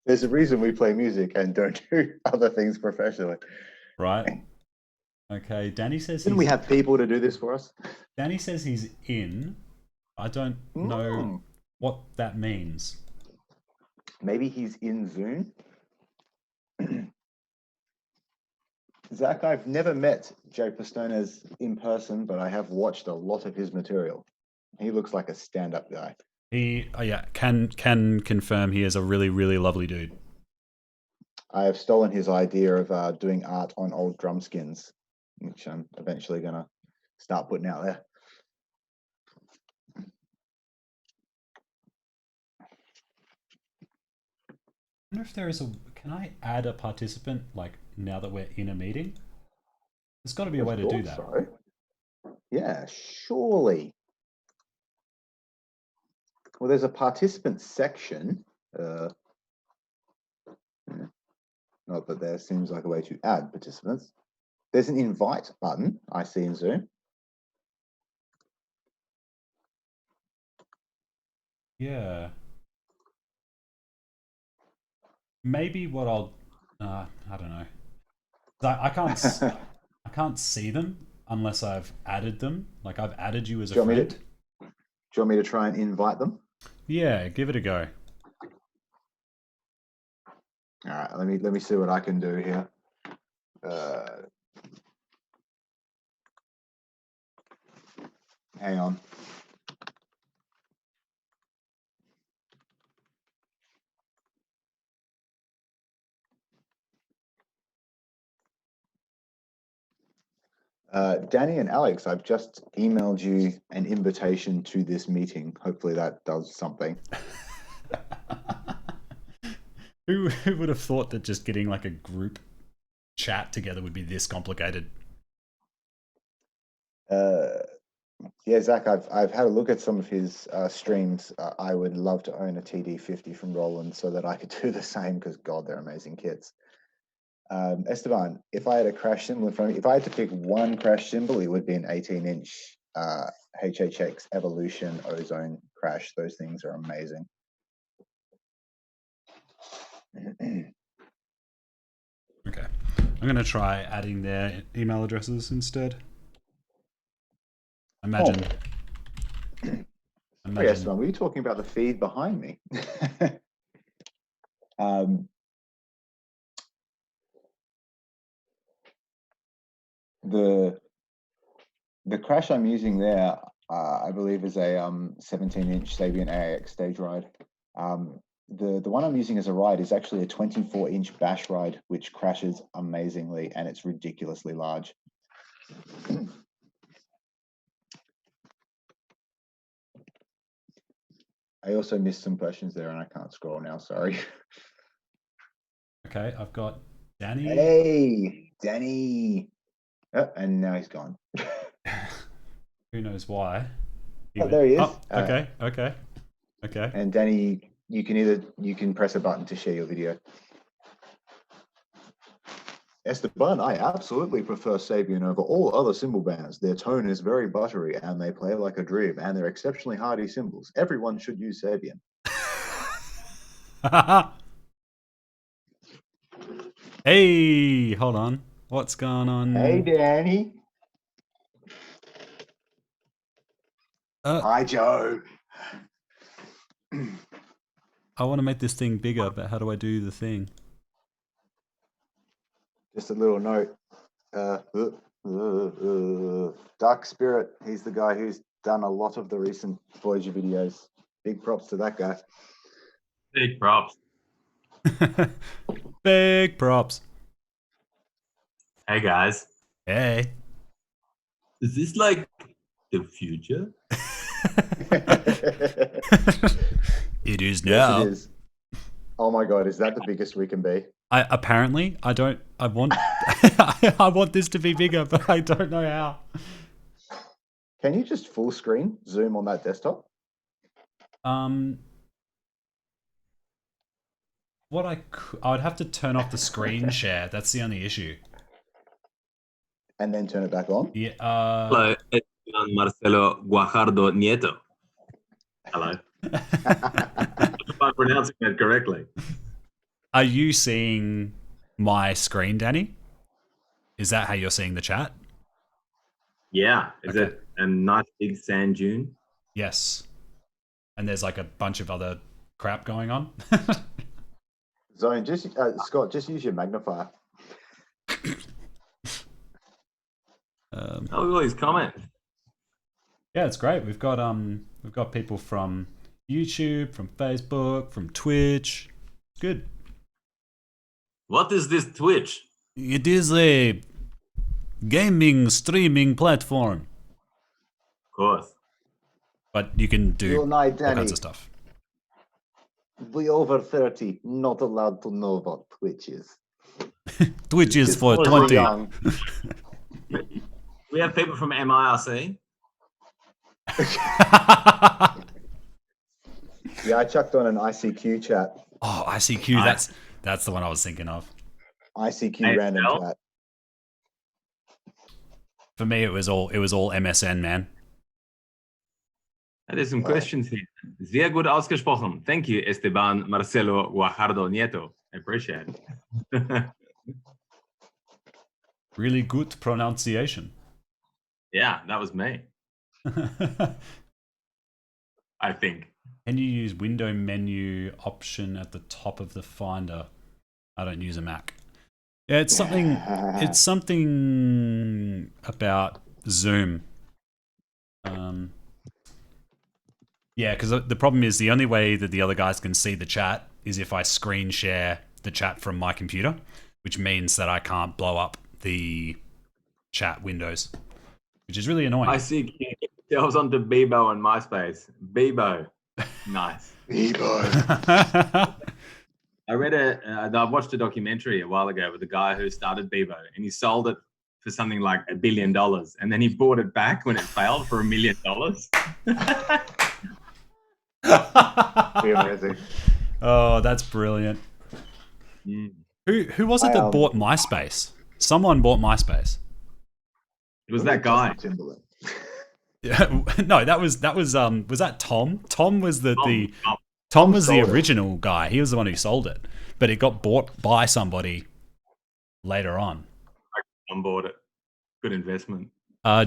There's a reason we play music and don't do other things professionally. Right. Okay. Danny says Didn't we have people to do this for us? Danny says he's in. I don't know what that means. Maybe he's in Zoom. Zach, I've never met Jay Pistones in person, but I have watched a lot of his material. He looks like a stand-up guy. He, can confirm he is a really, really lovely dude. I have stolen his idea of doing art on old drum skins, which I'm eventually going to start putting out there. I wonder if there is a... Can I add a participant, like, now that we're in a meeting? There's got to be a way to do that. So. Yeah, surely. Well, there's a participant section. Not that there seems like a way to add participants. There's an invite button I see in Zoom. Yeah. Maybe what I'll... I don't know. I can't see them unless I've added them. Like, I've added you as a friend. Do you want me to try and invite them? Yeah, give it a go. All right, let me see what I can do here. Hang on. Danny and Alex, I've just emailed you an invitation to this meeting. Hopefully that does something. Who would have thought that just getting like a group chat together would be this complicated? Yeah, Zach, I've had a look at some of his streams. I would love to own a TD50 from Roland so that I could do the same because, God, they're amazing kits. Esteban, if I had a crash symbol in front of me, if I had to pick one crash symbol, it would be an 18-inch HHX Evolution Ozone crash. Those things are amazing. Okay. I'm going to try adding their email addresses instead. Imagine. Sorry, Esteban, were you talking about the feed behind me? The crash I'm using there, I believe, is a 17-inch Sabian AIX stage ride. The one I'm using as a ride is actually a 24-inch bash ride, which crashes amazingly, and it's ridiculously large. I also missed some questions there, and I can't scroll now. Sorry. Okay, I've got Danny. Hey, Danny. Oh, and now he's gone. Who knows why? There he is. Oh, okay. And Danny, you can press a button to share your video. Esteban, I absolutely prefer Sabian over all other cymbal bands. Their tone is very buttery and they play like a dream and they're exceptionally hardy cymbals. Everyone should use Sabian. Hey, hold on. What's going on? Hey, Danny. Hi, Joe. I want to make this thing bigger, but how do I do the thing? Just a little note. Dark Spirit, he's the guy who's done a lot of the recent Voyager videos. Big props to that guy. Big props. Big props. Hey guys, Hey. is this like the future? It is Yes, now. it is. Oh my god, is that the biggest we can be? I want I want this to be bigger, but I don't know how. Can you just full screen zoom on that desktop? What I would have to turn off the screen share. That's the only issue. And then turn it back on? Yeah. Hello, it's Marcelo Guajardo Nieto. Hello. If I'm pronouncing that correctly. Are you seeing my screen, Danny? Is that how you're seeing the chat? Yeah, is Okay. it a nice big sand dune? Yes. And there's like a bunch of other crap going on. Zone, Scott, just use your magnifier. Oh, look at all these comments. Yeah, it's great. We've got people from YouTube, from Facebook, from Twitch. Good. What is this Twitch? It is a gaming streaming platform, Of course. but you can do Good night, all Danny. kinds of stuff. We over 30, not allowed to know what Twitch is. Twitch is It's for for 20. young. We have people from MIRC. Yeah, I chucked on an ICQ chat. Oh, ICQ. Nice. That's the one I was thinking of. ICQ random ASL? chat. For me, it was all MSN, man. There's some Wow. questions here. Sehr gut ausgesprochen. Thank you, Esteban Marcelo Guajardo Nieto. I appreciate it. Really good pronunciation. Yeah, that was me, I think. Can you use window menu option at the top of the Finder? I don't use a Mac. Yeah, it's something. It's something about Zoom. Yeah, because the problem is the only way that the other guys can see the chat is if I screen share the chat from my computer, which means that I can't blow up the chat windows, which is really annoying. I see delves onto Bebo and MySpace. Bebo. Nice. I read I watched a documentary a while ago with a guy who started Bebo and he sold it for something like $1 billion. And then he bought it back when it failed for $1 million. Amazing. Oh, that's brilliant. Mm. Who was it that bought MySpace? Someone bought MySpace. It was that guy. Timberland. Yeah, no, that was that Tom? Tom was the Tom was the sold it. original guy. He was the one who sold it, but it got bought by somebody later on. on board it. Good investment.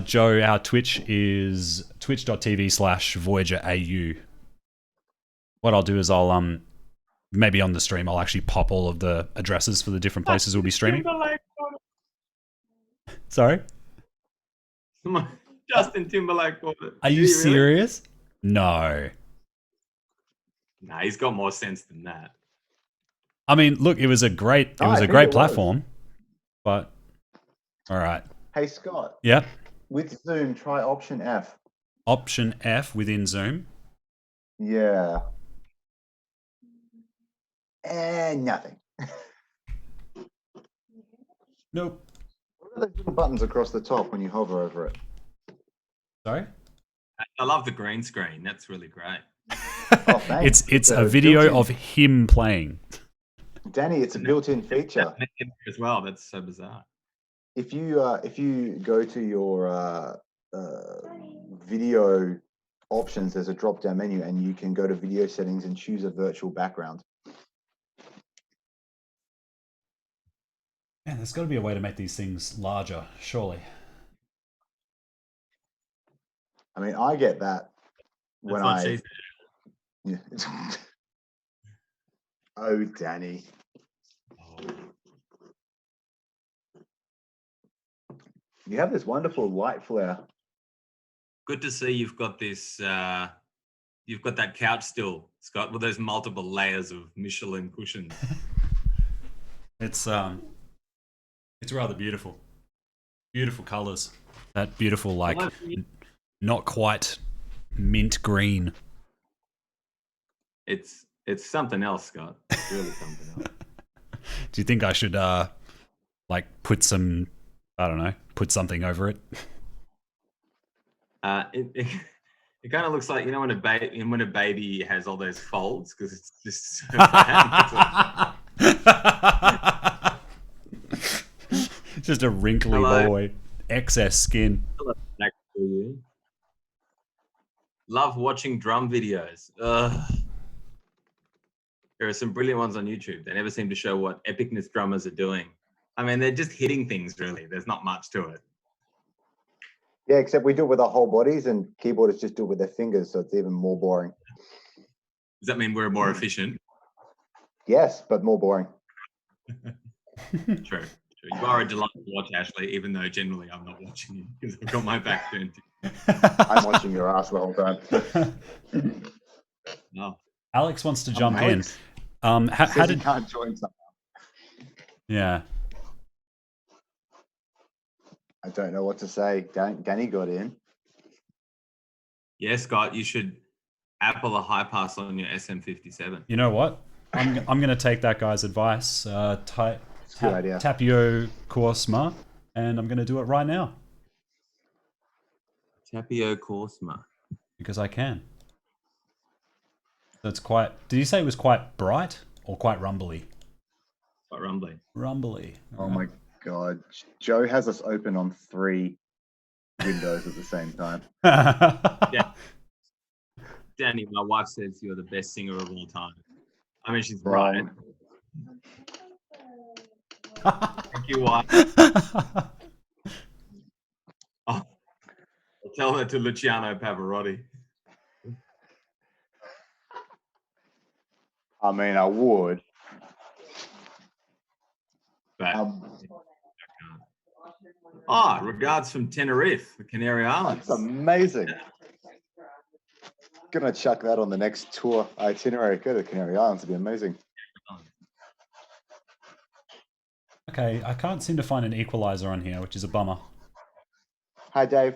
Joe, our Twitch is twitch.tv/voyagerau. What I'll do is I'll maybe on the stream I'll actually pop all of the addresses for the different places we'll be streaming. Sorry? Justin Timberlake bought it. Are you Did he really? serious? No. Nah, he's got more sense than that. I mean, look, it was a great I think it was. platform, but all right. Hey, Scott, Yep. with Zoom, try Option F. Option F within Zoom. Yeah. And nothing. Nope. What are those little buttons across the top when you hover over it? Sorry? I love the green screen. That's really great. Oh, thanks. It's a video built-in- of him playing. Danny, it's a built-in feature. As well. That's so bizarre. If you go to your video options, there's a drop-down menu, and you can go to video settings and choose a virtual background. Man, there's got to be a way to make these things larger, surely. I mean, I get that when That's what I. she said. Yeah. Oh, Danny. You have this wonderful light flare. Good to see you've got this. You've got that couch still, Scott, with those multiple layers of Michelin cushions. It's rather beautiful. Beautiful colours. That beautiful, like, Well, not quite mint green. it's something else, Scott. It's really something else. Do you think I should like put some, I don't know, put something over it? It kind of looks like, you know, when a baby has all those folds because it's just so bad. Just a wrinkly Hello. boy. Excess skin. Back to you. Love watching drum videos. There are some brilliant ones on YouTube. They never seem to show what epicness drummers are doing. I mean, they're just hitting things, really. There's not much to it. Yeah, except we do it with our whole bodies, and keyboardists just do it with their fingers, so it's even more boring. Does that mean we're more efficient? Yes, but more boring. True. You are a delight to watch, Ashley, even though generally I'm not watching you because I've got my back turned to you. I'm watching your ass the whole time. No. Alex wants to jump Alex in. How says he did? can't join somehow. Yeah. I don't know what to say. Danny got in. Yeah, Scott, you should Apple a high pass on your SM57. You know what? I'm going to take that guy's advice. It's a good idea. Tapio Korsma, and I'm going to do it right now Tapio Korsma. because I can. So it's quite. Did you say it was quite bright or quite rumbly? Quite rumbly. Rumbly. Oh my God. Joe has us open on 3 windows at the same time. Yeah. Danny, my wife says you're the best singer of all time. I mean, she's right. Wrong. Thank you, wife. Oh, I'll tell that to Luciano Pavarotti. I mean, I would. But regards from Tenerife, the Canary Islands. That's amazing. Gonna chuck that on the next tour itinerary. Go to the Canary Islands. It'd be amazing. Okay, I can't seem to find an equalizer on here, which is a bummer. Hi, Dave.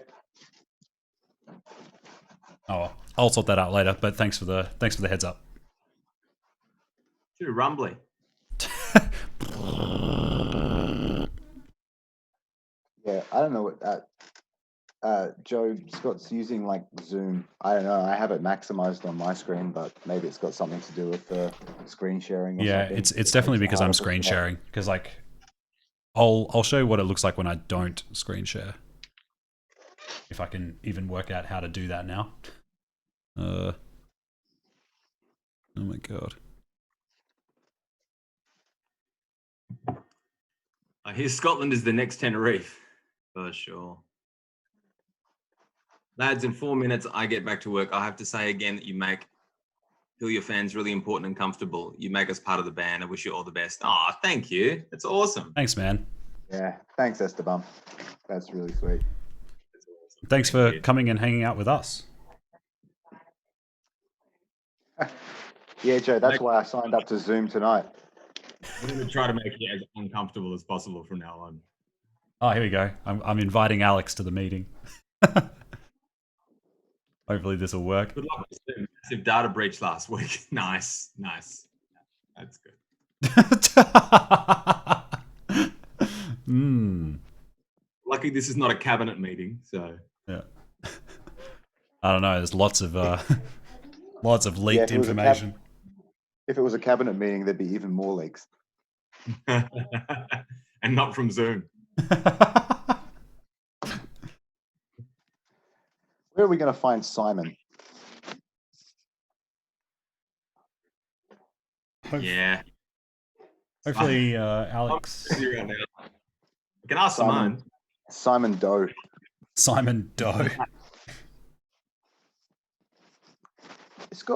Oh, well, I'll sort that out later. But thanks for the heads up. Too rumbly. Yeah, I don't know what Joe Scott's using, like Zoom. I don't know. I have it maximized on my screen, but maybe it's got something to do with the screen sharing. Or Yeah, something. it's definitely because I'm harder to screen share. sharing. Because like, I'll show you what it looks like when I don't screen share. If I can even work out how to do that now. Oh my God. I hear Scotland is the next Tenerife, for sure. Lads, in 4 minutes, I get back to work. I have to say again that you feel your fans really important and comfortable. You make us part of the band. I wish you all the best. Oh, thank you. That's awesome. Thanks, man. Yeah, thanks, Esteban. That's really sweet. That's awesome. Thanks Thank for you. coming and hanging out with us. Yeah, Joe, that's why I signed up to Zoom tonight. I'm going to try to make it as uncomfortable as possible from now on. Oh, here we go. I'm inviting Alex to the meeting. Hopefully this will work. Good luck with the massive data breach last week. Nice. That's good. Lucky this is not a cabinet meeting, so. Yeah. I don't know. There's lots of leaked if it was a information. If it was a cabinet meeting, there'd be even more leaks. And not from Zoom. Where are we going to find Simon? Yeah. Hopefully, Alex. You can ask Simone. Simon Doe. Simon Doe.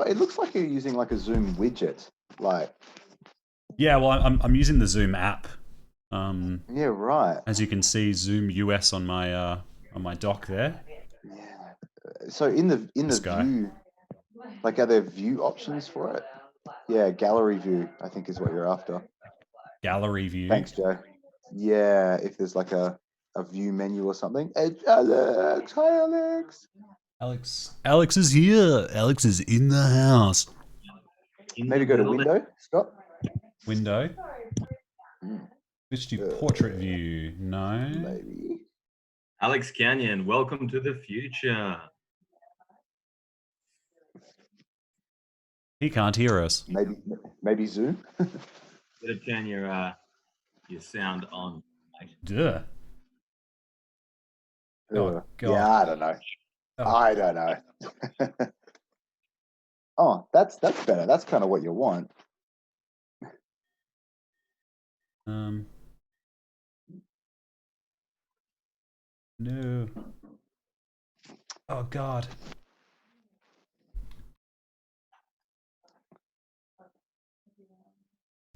It looks like you're using like a Zoom widget. Like. Yeah, well, I'm using the Zoom app. Yeah, right. As you can see, Zoom US on my dock there. Yeah. So in the view, like, are there view options for it? Yeah, gallery view, I think is what you're after. Gallery view. Thanks, Joe. Yeah, if there's like a view menu or something. Hey, Alex, hi Alex. Alex is here. Alex is in the house. Maybe go to window, Scott. Window. Mm, Switch to portrait view. No. maybe. Alex Canyon, welcome to the future. He can't hear us. Maybe Zoom. Better turn your sound on. Duh. Oh, God. Yeah, I don't know. Oh. I don't know. Oh, that's better. That's kind of what you want. No. Oh, God.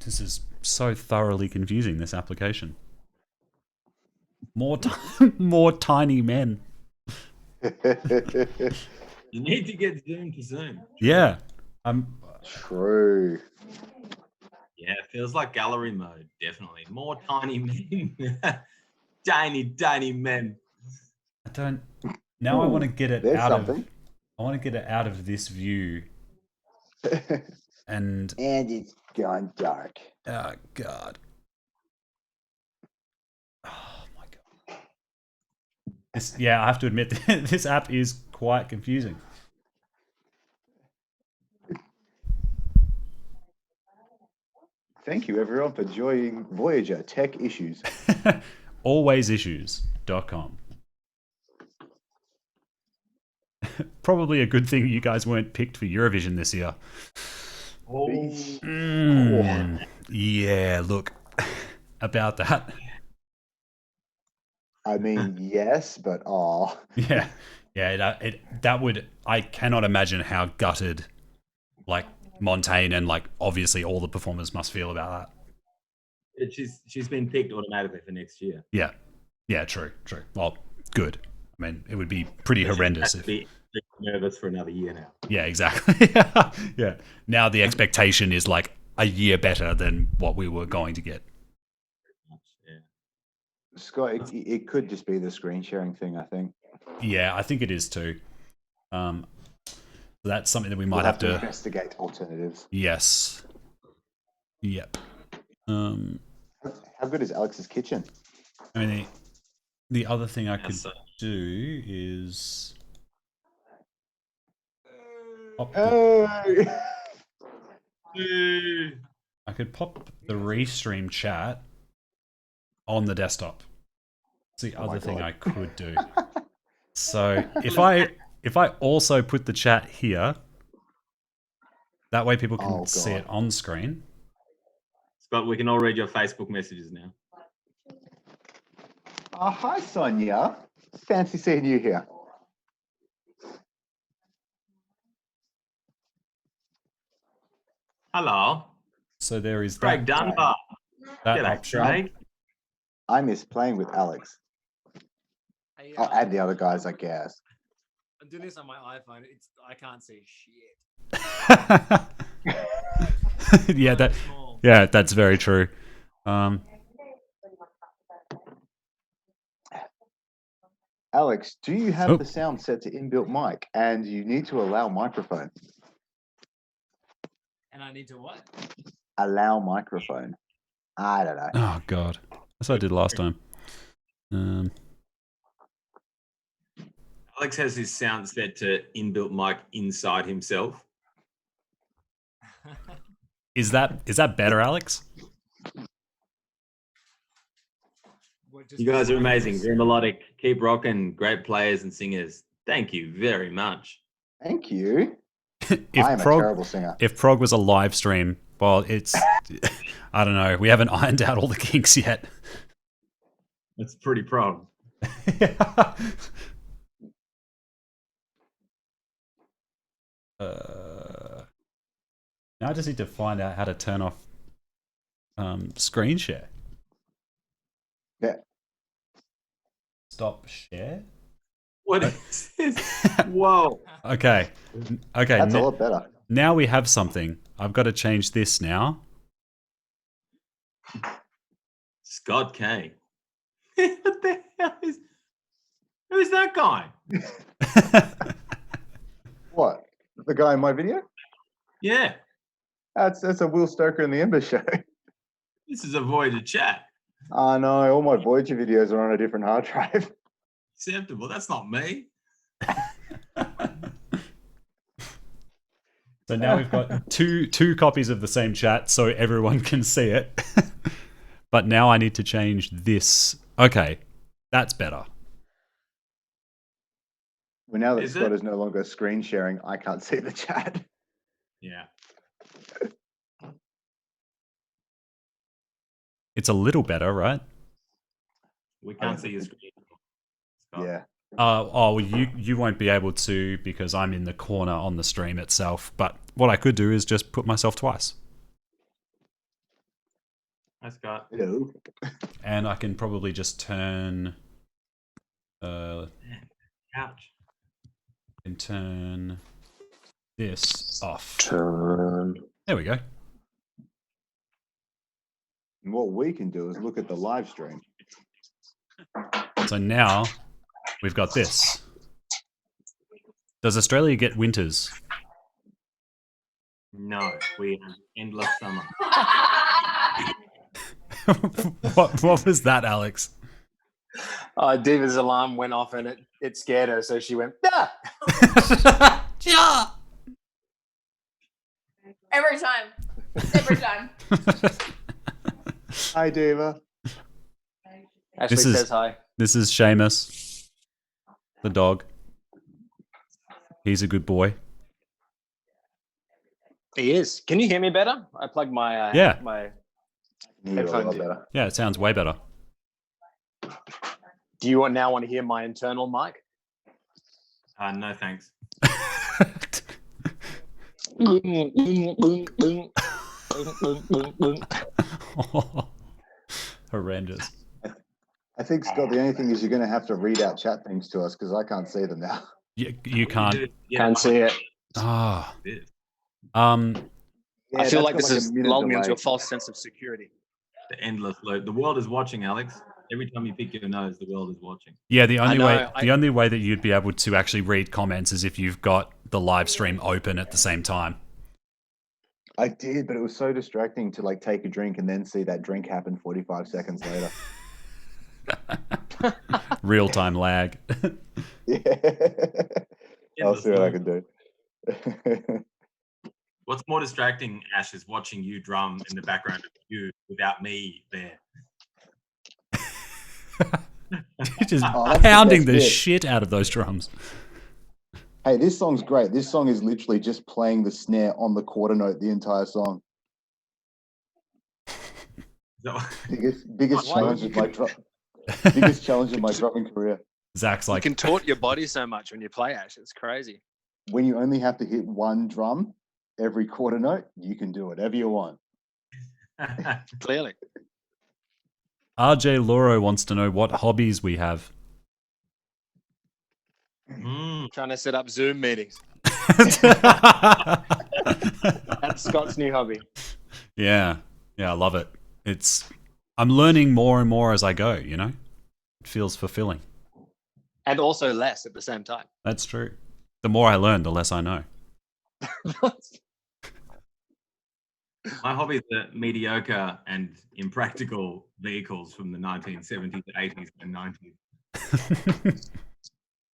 This is so thoroughly confusing, this application. More tiny men. You need to get Zoom to Zoom. Yeah. True. Yeah, it feels like gallery mode, definitely. More tiny men. tiny men. I don't. Now I want to get it There's out something. of. I want to get it out of this view. And it's gone dark. oh, God. Oh my God. I have to admit, this app is quite confusing. Thank you, everyone, for joining Voyager Tech Issues. Alwaysissues.com. Probably a good thing you guys weren't picked for Eurovision this year. Oh. Yeah, look, about that. I mean, yes, but Yeah, that would. I cannot imagine how gutted, like Montaigne and like obviously all the performers must feel about that. She's been picked automatically for next year. Yeah, true. Well, good. I mean, it would be pretty horrendous if. Be nervous for another year now. Yeah, exactly. Yeah. Now the expectation is like a year better than what we were going to get. Yeah. Scott, it could just be the screen sharing thing, I think. Yeah, I think it is too. So that's something that we might We'll have to investigate alternatives. Yes. Yep. How good is Alex's kitchen? I mean, the other thing I could do is pop I could pop the restream chat on the desktop. It's the other thing I could do. So if I also put the chat here, that way people can see it on screen. Scott, we can all read your Facebook messages now. Hi, Sonia. Fancy seeing you here. Hello. So there is Craig Dunbar. That G'day, option. Craig. I miss playing with Alex. Hey, and the other guys, I guess. I'm doing this on my iPhone. I can't see shit. Yeah, that's very true. Alex, do you have the sound set to inbuilt mic? And you need to allow microphone. And I need to what? Allow microphone. I don't know. Oh God, that's what I did last time. Alex has his sound set to inbuilt mic inside himself. Is that better, Alex? You guys are amazing. Very melodic. Keep rocking. Great players and singers. Thank you very much. Thank you. I'm a terrible singer. If Prog was a live stream, well, it's I don't know. We haven't ironed out all the kinks yet. It's pretty Prog. Now I just need to find out how to turn off screen share. Yeah. Stop share. What is this? Whoa. Okay. That's a lot better. Now we have something. I've got to change this now. Scott K. What the hell is? Who's that guy? What? The guy in my video? Yeah, That's a Will Stoker in the Ember Show. this is a Voyager chat. Oh no, all my Voyager videos are on a different hard drive. Acceptable. That's not me. So now we've got two copies of the same chat so everyone can see it. But now I need to change this. Okay, that's better. Well, now that Is Scott it? is no longer screen sharing, I can't see the chat. Yeah. It's a little better, right? We can't see your screen. Scott. Yeah. Well, you won't be able to because I'm in the corner on the stream itself. But what I could do is just put myself twice. Hi, Scott. Hello. And I can probably just turn... Ouch. and turn this off. Turn. There we go. And what we can do is look at the live stream. So now we've got this. Does Australia get winters? No, we have endless summer. What was that, Alex? Diva's alarm went off and it scared her, so she went, yeah. Yeah. Every time. Every time. Hi, Diva. Ashley This is- says hi. This is Seamus, the dog. He's a good boy. He is. Can you hear me better? I plugged my Yeah. my. You a lot Headphones in. better. Yeah, it sounds way better. Do you now want to hear my internal mic? No, thanks. Horrendous. I think, Scott, the only thing is you're going to have to read out chat things to us because I can't see them now. You can't. Can't see it. Ah. It. Um. Yeah, I feel that's like got this a is minute lulling me into delay. a false sense of security. The endless loop. The world is watching, Alex. Every time you pick your nose, the world is watching. Yeah. The only know, way. The only way that you'd be able to actually read comments is if you've got the live stream open at the same time. I did, but it was so distracting to like take a drink and then see that drink happen 45 seconds later. Real time lag. Yeah. I'll see what I can do. What's more distracting, Ash, is watching you drum in the background of you without me there. Just Oh, that's the pounding best the bit. shit out of those drums. Hey, this song's great. This song is literally just playing the snare on the quarter note the entire song. So, Biggest Why challenge you of my can- biggest challenge of my drumming career. Zach's You like, can tort your body so much when you play Ash. It's crazy. When you only have to hit one drum every quarter note, you can do whatever you want. Clearly. RJ Loro wants to know what hobbies we have. Trying to set up Zoom meetings. That's Scott's new hobby. Yeah, I love it. I'm learning more and more as I go, you know? It feels fulfilling. And also less at the same time. That's true. The more I learn, the less I know. My hobbies are mediocre and impractical vehicles from the 1970s, 80s, and 90s.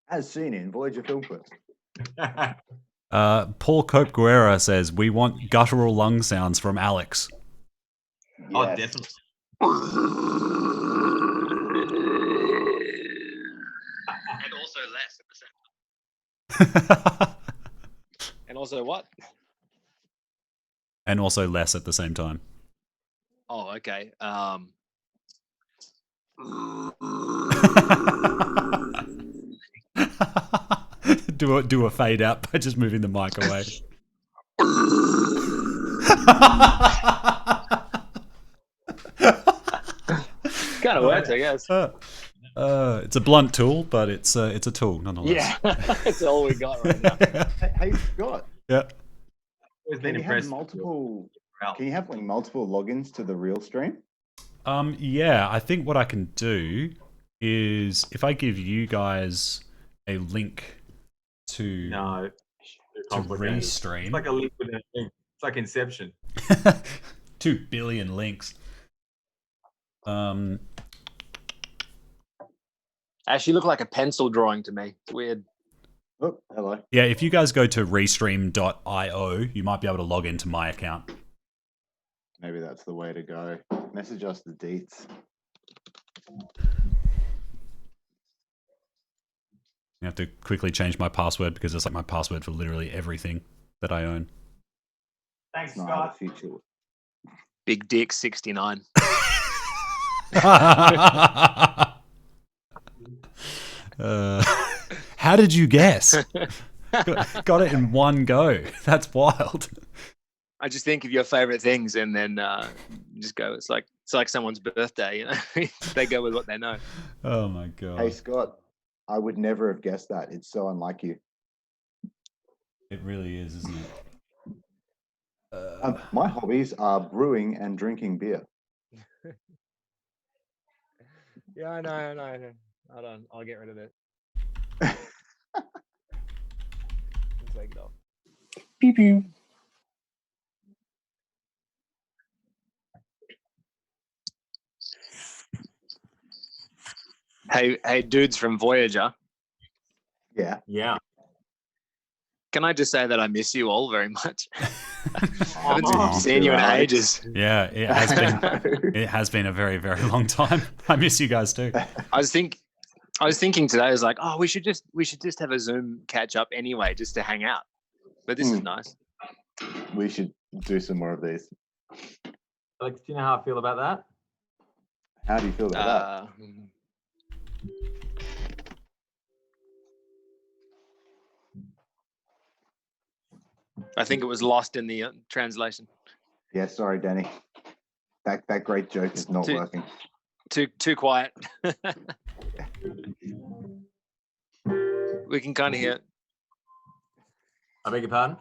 As seen in Voyager Film Clips. Paul Cope Guerra says, we want guttural lung sounds from Alex. Oh, Yes. definitely. And also less at the same time. And also what? And also less at the same time. Oh, okay. do a fade out by just moving the mic away. Kind of works, I guess. It's a blunt tool, but it's a tool nonetheless. Yeah, that's all we got right now. Hey, Scott, Yeah. Always can been you have impressed. multiple? Ralph. Can you have like multiple logins to the real stream? Yeah, I think what I can do is if I give you guys a link to No. Too complicated. It's restream. like a link with a link. It's like Inception. 2 billion links. Actually, look like a pencil drawing to me. It's weird. Oh, hello. Yeah, if you guys go to restream.io, you might be able to log into my account. Maybe that's the way to go. Message us the deets. I have to quickly change my password because it's like my password for literally everything that I own. Thanks, It's not how the future. Big Dick 69. How did you guess? Got it in one go. That's wild. I just think of your favorite things and then just go. It's like someone's birthday, you know. They go with what they know. Oh my god. Hey Scott, I would never have guessed that. It's so unlike you. It really is, isn't it? My hobbies are brewing and drinking beer. Yeah, I know. Hold on, I'll get rid of it. Take it off. Pew pew. Hey, dudes from Voyager. Yeah. Yeah. Can I just say that I miss you all very much? I haven't Oh, seen you in ages. Yeah, it has been. It has been a very, very long time. I miss you guys too. I was thinking today. I was like, oh, we should just have a Zoom catch up anyway, just to hang out. But this is nice. We should do some more of these. Alex, do you know how I feel about that? How do you feel about I think it was lost in the translation. that? Yeah, sorry, Danny. That great joke is not working. Too quiet. We can kind of hear. I beg your pardon?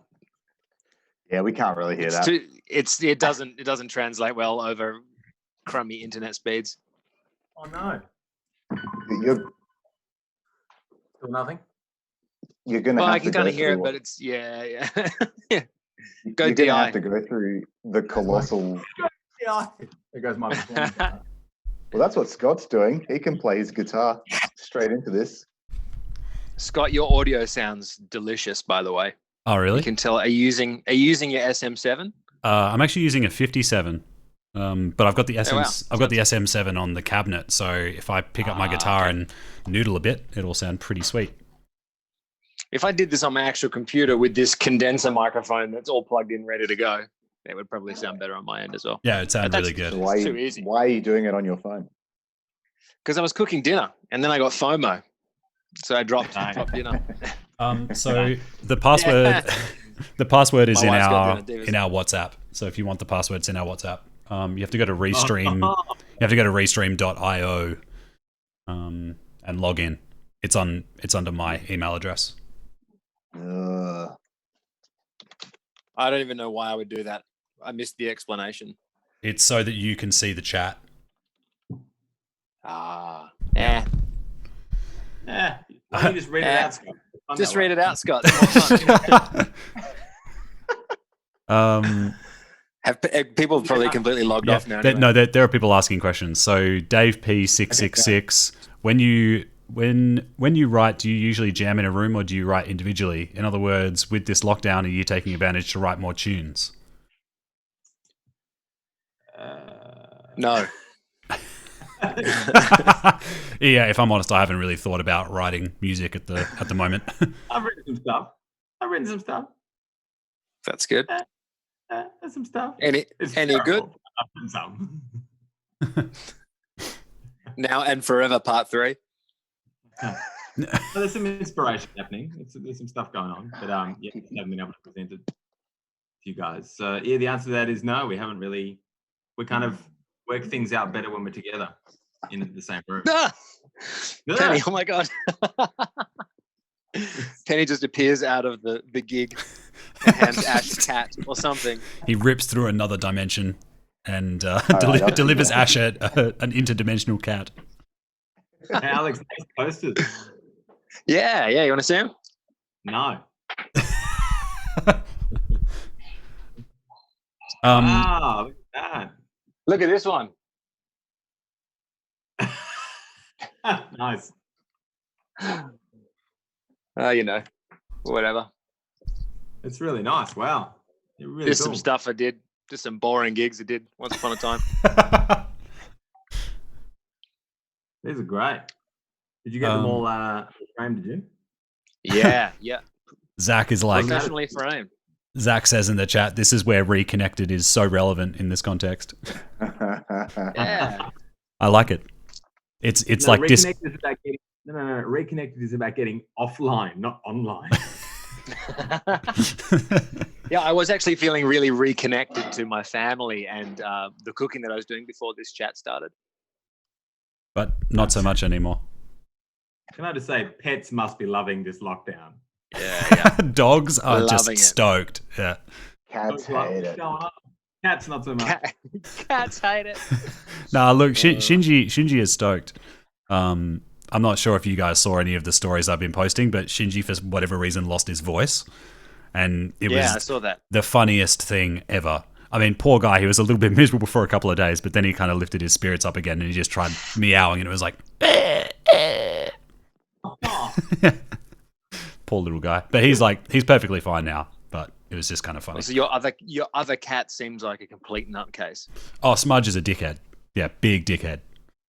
Yeah, we can't really hear that. It doesn't translate well over crummy internet speeds. Oh no. You're Still nothing? gonna Well, have I to can go kind of hear through it, but it's yeah. Go you're gonna DI. have to go through the colossal. Yeah. There goes my performance. Well, that's what Scott's doing. He can play his guitar straight into this. Scott, your audio sounds delicious, by the way. Oh, really? You can tell. Are you using your SM7? I'm actually using a 57, but I've got the wow. I've got the SM7 on the cabinet. So if I pick up my guitar and noodle a bit, it'll sound pretty sweet. If I did this on my actual computer with this condenser microphone that's all plugged in, ready to go, it would probably sound better on my end as well. Yeah, it sounds really good. So why, too easy. why are you doing it on your phone? Because I was cooking dinner and then I got FOMO, so I dropped dinner. So the password, the password is My in wife's got our dinner, WhatsApp. So if you want the password, it's in our WhatsApp. You have to go to Restream. You have to go to restream.io and log in. It's under my email address. I don't even know why I would do that. I missed the explanation. It's so that you can see the chat. Yeah. Yeah. Why don't you just read it out, Scott? Just read it out, Scott. It's more fun. People have probably completely logged off now. Anyway. No, there are people asking questions. So Dave P666, when you write, do you usually jam in a room or do you write individually? In other words, with this lockdown, are you taking advantage to write more tunes? No. Yeah, if I'm honest, I haven't really thought about writing music at the moment. I've written some stuff. That's good. There's some stuff. Any good? I've written some. Now and forever, part 3. There's some inspiration happening. There's some stuff going on, but yeah, we haven't been able to present it to you guys. So yeah, the answer to that is no. We haven't really. We kind of work things out better when we're together in the same room. Penny, oh my god. Penny just appears out of the gig and hands Ash a cat or something. He rips through another dimension and right, I'll delivers do that. Ash an interdimensional cat. Hey, Alex, nice posters. Yeah, you want to see him? No. Um, Wow, look at Look at this one. that. Nice. You know, whatever. It's really nice. Wow. You're really Just cool. some stuff I did. Just some boring gigs I did once upon a time. These are great. Did you get them all framed, did you? Yeah. Zach is like, Professionally framed. Zach says in the chat, this is where reconnected is so relevant in this context. Yeah. I like it. It's No, like reconnected is about getting reconnected is about getting offline, not online. Yeah, I was actually feeling really reconnected to my family and the cooking that I was doing before this chat started. but not so much anymore. Can I just say, pets must be loving this lockdown. Yeah. Dogs are Loving just it. stoked. Yeah. Cats Like, hate what's it. going on? Cats not so much. Cats hate it. Nah, look, Shinji is stoked. I'm not sure if you guys saw any of the stories I've been posting, but Shinji, for whatever reason, lost his voice. And it I was saw that. the funniest thing ever. I mean, poor guy, he was a little bit miserable for a couple of days, but then he kind of lifted his spirits up again and he just tried meowing and it was like, Oh, poor little guy. But he's perfectly fine now, but it was just kind of funny. So your other cat seems like a complete nutcase. Oh, Smudge is a dickhead. Yeah, big dickhead.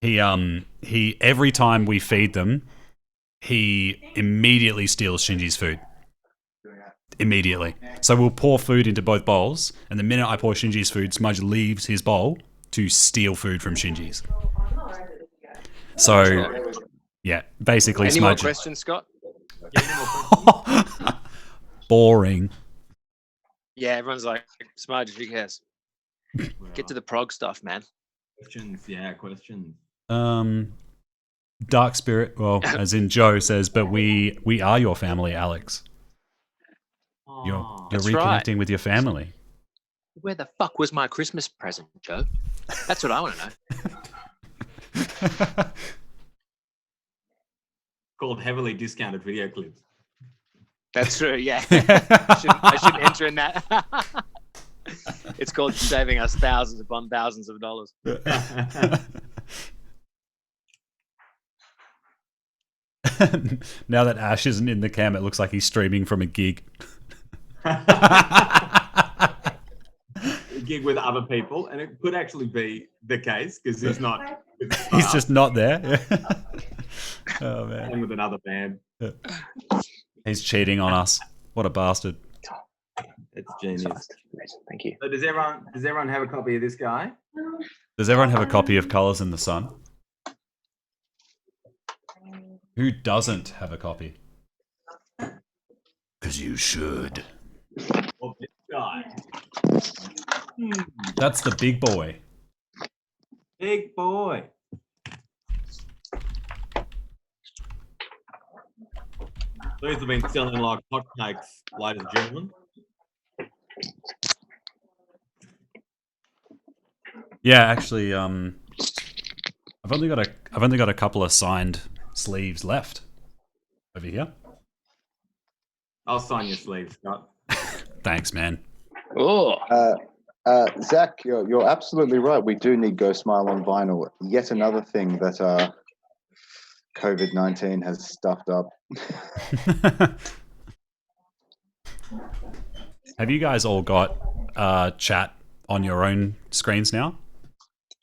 He every time we feed them, he immediately steals Shinji's food. Immediately. So we'll pour food into both bowls, and the minute I pour Shinji's food, Smudge leaves his bowl to steal food from Shinji's. So, yeah, basically Any more Smudge. questions, Scott? Boring. Yeah, everyone's like, Smudge, who cares? Get to the prog stuff, man. questions. Yeah, questions. Dark Spirit, well, as in Joe says, but we are your family, Alex. You're Aw. That's reconnecting right. with your family. Where the fuck was my Christmas present, Joe? That's what I want to know. Called heavily discounted video clips. That's true, yeah. I shouldn't enter in that. It's called saving us thousands upon thousands of dollars. Now that Ash isn't in the cam, it looks like he's streaming from a gig. A gig with other people, and it could actually be the case because he's not. He's just not there. Oh man, playing with another band. he's cheating on us. What a bastard! It's genius. Thank you. So does everyone have a copy of this guy? Does everyone have a copy of Colors in the Sun? Who doesn't have a copy? Because you should. Of this guy. That's the big boy. Big boy. These have been selling like hotcakes, ladies and gentlemen. Yeah, actually, I've only got a couple of signed sleeves left over here. I'll sign your sleeve, Scott. Thanks, man. Oh, Zach, you're absolutely right. We do need Go Smile on vinyl. Yet another thing that COVID-19 has stuffed up. Have you guys all got chat on your own screens now?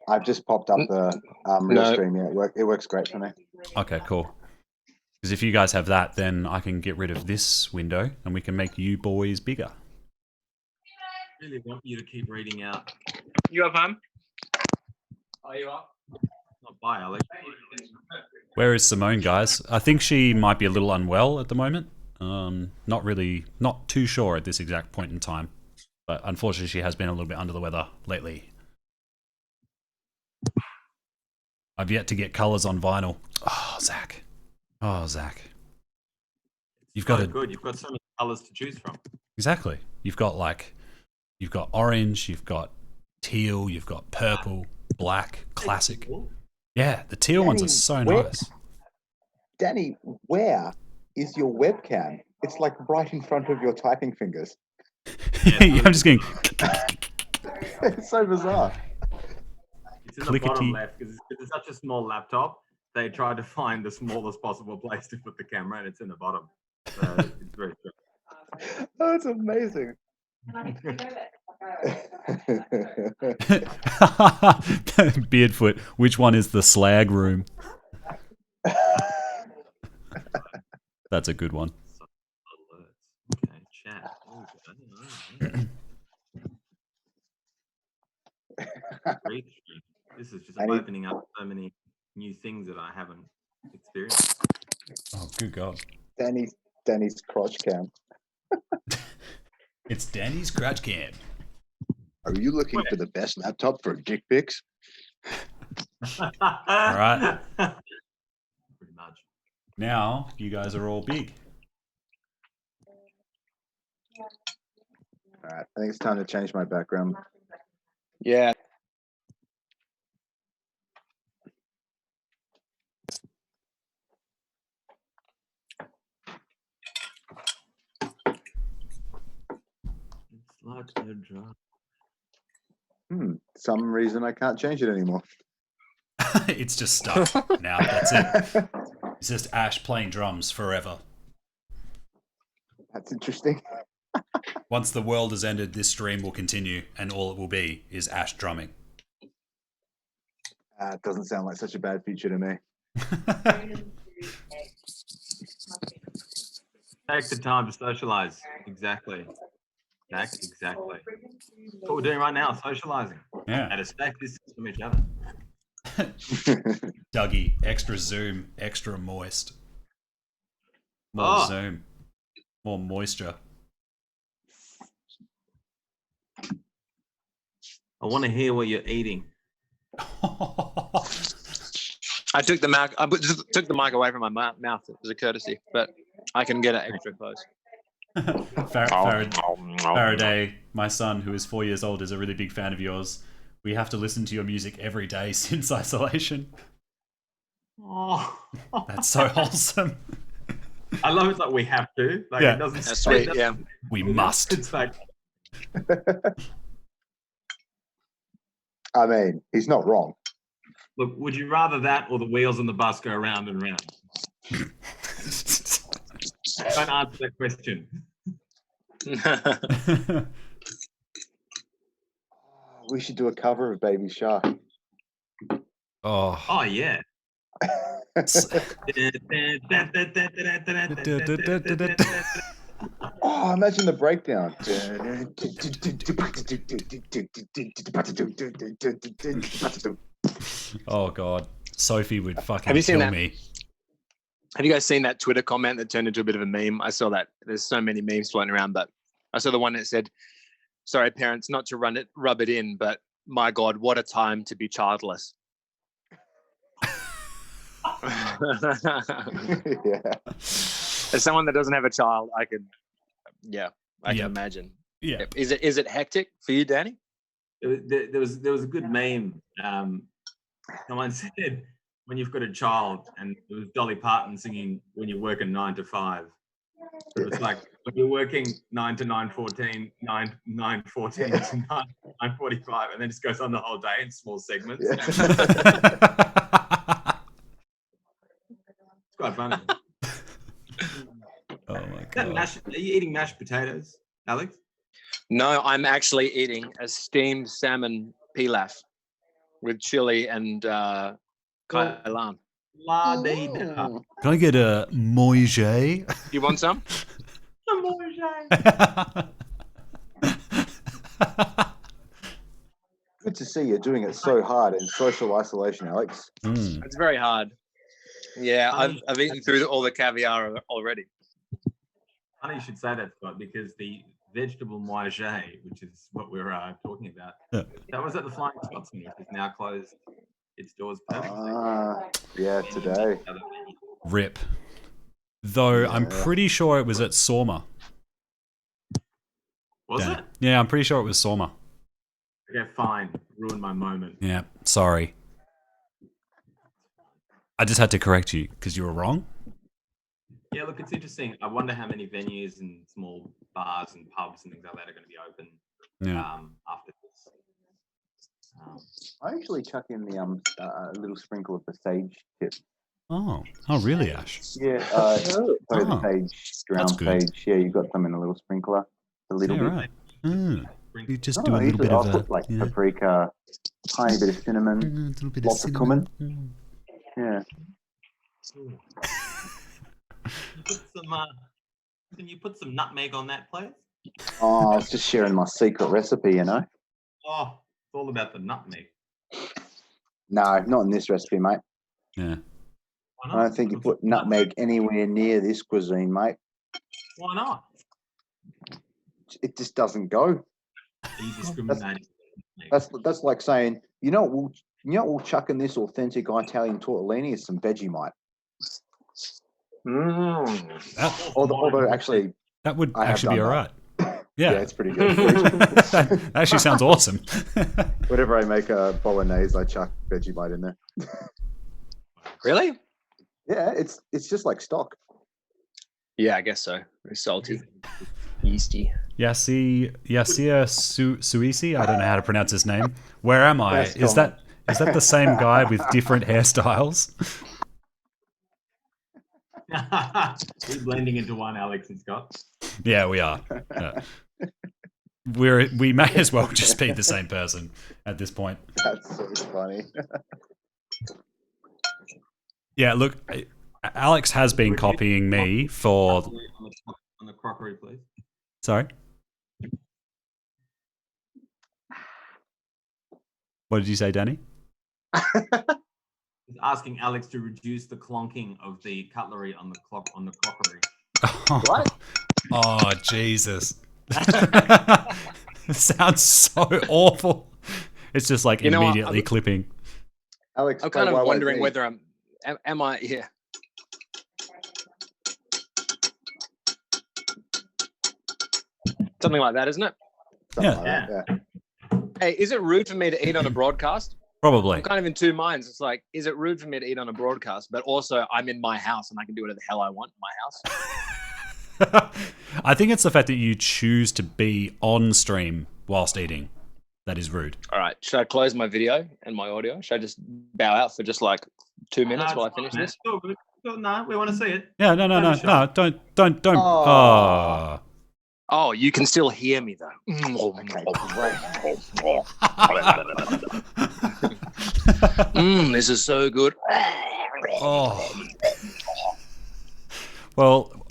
I've just popped up the real stream. Yeah, it works great for me. Okay, cool. Because if you guys have that, then I can get rid of this window and we can make you boys bigger. Really want you to keep reading out. you up, home? Are you up? Not by Alex. Where is Simone, guys? I think she might be a little unwell at the moment. Not too sure at this exact point in time. But unfortunately, she has been a little bit under the weather lately. I've yet to get colours on vinyl. Oh, Zach. You've got good. You've got so many colours to choose from. Exactly. You've got orange, you've got teal, you've got purple, black, classic. Cool. Yeah, the teal ones are Danny, so where- nice. Danny, where is your webcam? It's like right in front of your typing fingers. Yeah, I'm just getting. It's so bizarre. It's in the Clickety. bottom left because it's such a small laptop. They tried to find the smallest possible place to put the camera, and it's in the bottom. So it's very strange. Oh, it's amazing. Beardfoot, which one is the slag room? That's a good one. Alerts. Okay, chat. Oh, I don't know. Great. This is just I need- opening up so many new things that I haven't experienced. Oh, good God. Danny's crotch cam. It's Danny's crotch cam. Are you looking for the best laptop for dick pics? All right. Pretty much. Now you guys are all big. All right, I think it's time to change my background. Yeah. It's like a drug. Some reason I can't change it anymore. It's just stuck. Now that's it. It's just Ash playing drums forever. That's interesting. Once the world has ended, this stream will continue, and all it will be is Ash drumming. It doesn't sound like such a bad future to me. Take the time to socialize. Exactly. Exactly. What we're doing right now, socializing Yeah. at a safe distance from each other. Dougie, extra zoom, extra moist. More Oh. zoom. More moisture. I want to hear what you're eating. I took the took the mic away from my mouth as a courtesy, but I can get it extra close. Faraday, my son, who is 4 years old, is a really big fan of yours. We have to listen to your music every day since isolation. Oh, That's so wholesome. I love it that we have to. Like Yeah. it doesn't. That's sweet. Yeah. We must. It's like I mean, he's not wrong. look. Would you rather that or the wheels on the bus go round and round? Don't answer that question. We should do a cover of Baby Shark. Oh. Oh yeah. Oh, imagine the breakdown. Oh God. Sophie would fucking Have you seen kill that? me. Have you guys seen that Twitter comment that turned into a bit of a meme? I saw that. There's so many memes floating around, but I saw the one that said, "Sorry, parents, not to rub it in, but my God, what a time to be childless." Yeah. As someone that doesn't have a child, I can Yep. imagine. Yeah. Is it hectic for you, Danny? There was a good meme. Someone said when you've got a child, and it was Dolly Parton singing "When you're working 9 to 5." It was like when you're working 9 to 9:14, 9:14 to 9:45, and then just goes on the whole day in small segments. Yeah. It's quite funny. Oh my That God. are you eating mashed potatoes, Alex? No, I'm actually eating a steamed salmon pilaf with chili and kailan. La dee da. Can I get a moije? You want some? Good to see you're doing it so hard in social isolation, Alex. Mm. It's very hard. Yeah, I've eaten through all the caviar already. Funny you should say that, Scott, because the vegetable moije, which is what we're talking about, Yeah. that was at the Flying Scotsman, which has now closed its doors permanently. Yeah, today. Rip. Though I'm pretty sure it was at Sawma. Was Danny. it? Yeah, I'm pretty sure it was Sawma. Okay, fine. Ruined my moment. Yeah, sorry. I just had to correct you because you were wrong. Yeah, look, it's interesting. I wonder how many venues and small bars and pubs and things like that are going to be open Yeah. after this. I actually chuck in the a little sprinkle of the sage tip. Oh really, Ash? Yeah, Oh, the sage, ground good. sage. Yeah, you got some in a little sprinkler, a little Yeah, bit. right. You just Oh, do a little usually bit I'll of put like paprika, tiny bit of cinnamon, a little bit lots of cumin. Yeah. Can you put some nutmeg on that, please? Oh, I was just sharing my secret recipe, you know. Oh, it's all about the nutmeg. No, not in this recipe, mate. Yeah. Why I not? don't think you put nutmeg anywhere near this cuisine, mate. Why not? It just doesn't go. Are you discriminating? That's like saying, you know what we'll chuck in this authentic Italian tortellini is some Vegemite. Although actually, that would I have actually be done all that. right. Yeah. Yeah, it's pretty good. That actually sounds awesome. Whenever I make a bolognese, I chuck Vegemite in there. Really? Yeah, it's just like stock. Yeah, I guess so. Very salty, yeasty. Yasia Suisi. I don't know how to pronounce his name. Where am I? That's Is that the same guy with different hairstyles? We're blending into one, Alex and Scott. Yeah, we are. Yeah. We may as well just be the same person at this point. That's so funny. Yeah, look, Alex has been copying me for. On the crockery, please. Sorry. What did you say, Danny? He's asking Alex to reduce the clonking of the cutlery on the crockery. What? Oh, Jesus. It sounds so awful. It's just like immediately clipping. Alex, I'm kind of wondering whether am I here? Something like that, isn't it? Something like that, yeah. Hey, is it rude for me to eat on a broadcast? Probably. I'm kind of in two minds. It's like, is it rude for me to eat on a broadcast? But also, I'm in my house and I can do whatever the hell I want in my house. I think it's the fact that you choose to be on stream whilst eating that is rude. All right. Should I close my video and my audio? Should I just bow out for just like 2 minutes while I finish this? No, we want to see it. Yeah, no. Don't. Oh. Oh, you can still hear me though. This is so good. Oh. Well,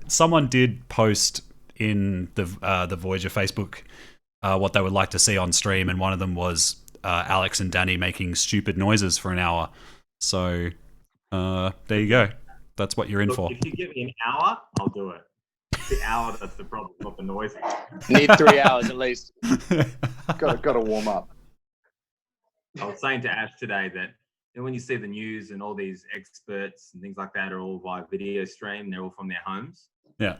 someone did post in the Voyager Facebook what they would like to see on stream, and one of them was Alex and Danny making stupid noises for an hour. So there you go. That's what you're in for. If you give me an hour, I'll do it. The hour that's the problem, not the noise. Need 3 hours at least. Got to warm up. I was saying to Ash today that when you see the news and all these experts and things like that are all via video stream, they're all from their homes. Yeah.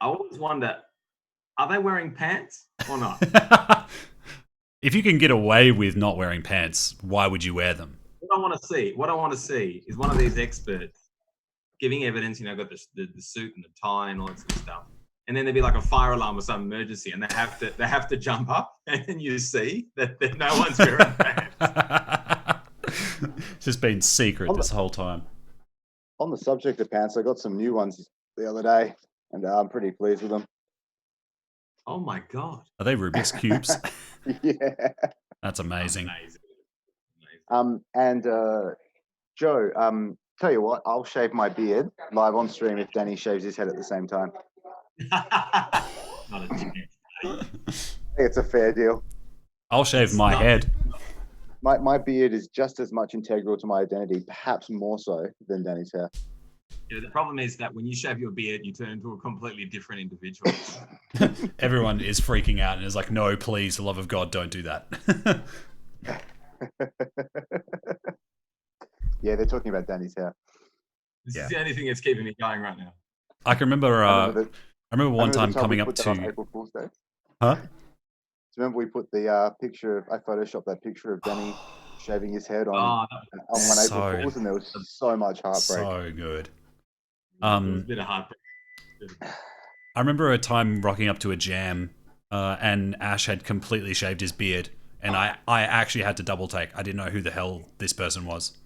I always wonder, are they wearing pants or not? If you can get away with not wearing pants, why would you wear them? What I want to see is one of these experts giving evidence, got the suit and the tie and all that sort of stuff. And then there'd be like a fire alarm or some emergency, and they have to jump up, and then you see that no one's wearing pants. It's just been secret this whole time. On the subject of pants, I got some new ones the other day, and I'm pretty pleased with them. Oh my God. Are they Rubik's Cubes? Yeah. That's amazing. And Joe, tell you what, I'll shave my beard live on stream if Danny shaves his head at the same time. Not a chance. I think it's a fair deal. I'll shave my head. My beard is just as much integral to my identity, perhaps more so than Danny's hair. Yeah, the problem is that when you shave your beard, you turn into a completely different individual. Everyone is freaking out and is like, no, please, for the love of God, don't do that. Yeah, they're talking about Danny's hair. This is the only thing that's keeping me going right now. I can remember. I remember one time coming up to. April Fool's Day. Huh? Do remember we put the picture? I photoshopped that picture of Danny shaving his head on Oh, on one So- April Fool's, and there was so much heartbreak. So good. it was a bit of heartbreak. I remember a time rocking up to a jam, and Ash had completely shaved his beard, and I actually had to double take. I didn't know who the hell this person was.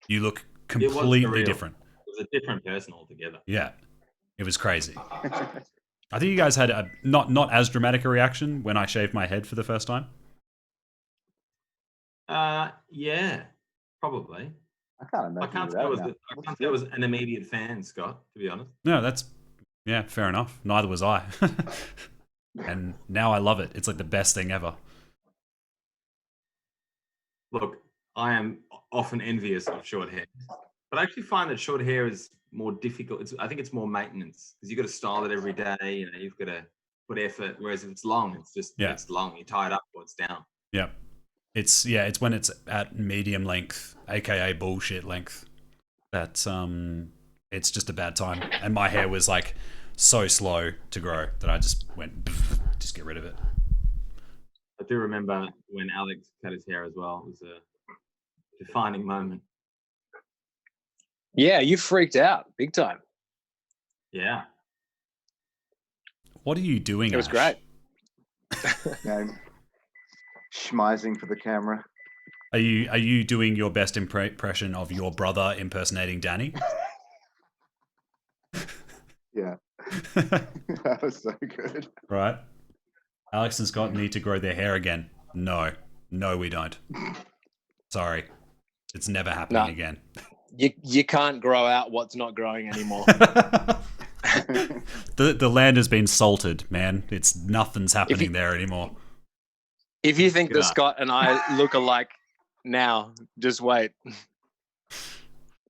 You look completely surreal. different. It was a different person altogether. Yeah, it was crazy. I think you guys had a not as dramatic a reaction when I shaved my head for the first time. Yeah, probably. I can't imagine. I can't say I was an immediate fan, Scott, to be honest. No, that's fair enough. Neither was I, and now I love it. It's like the best thing ever. Look, I am often envious of short hair, but I actually find that short hair is more difficult. I think it's more maintenance because you've got to style it every day. You know, you've got to put effort. Whereas if it's long, it's just it's long. You tie it up or it's down. Yeah. It's when it's at medium length, aka bullshit length, that it's just a bad time. And my hair was like so slow to grow that I just went just get rid of it. I do remember when Alex cut his hair as well. It was a defining moment. Yeah, you freaked out big time. Yeah. What are you doing? It was Ash? great. Schmizing for the camera. Are you doing your best impression of your brother impersonating Danny? Yeah. That was so good. Right. Alex and Scott need to grow their hair again. No, we don't. Sorry, it's never happening again. You can't grow out what's not growing anymore. The land has been salted, man. It's nothing's happening there anymore. If you think that Scott and I look alike now, just wait.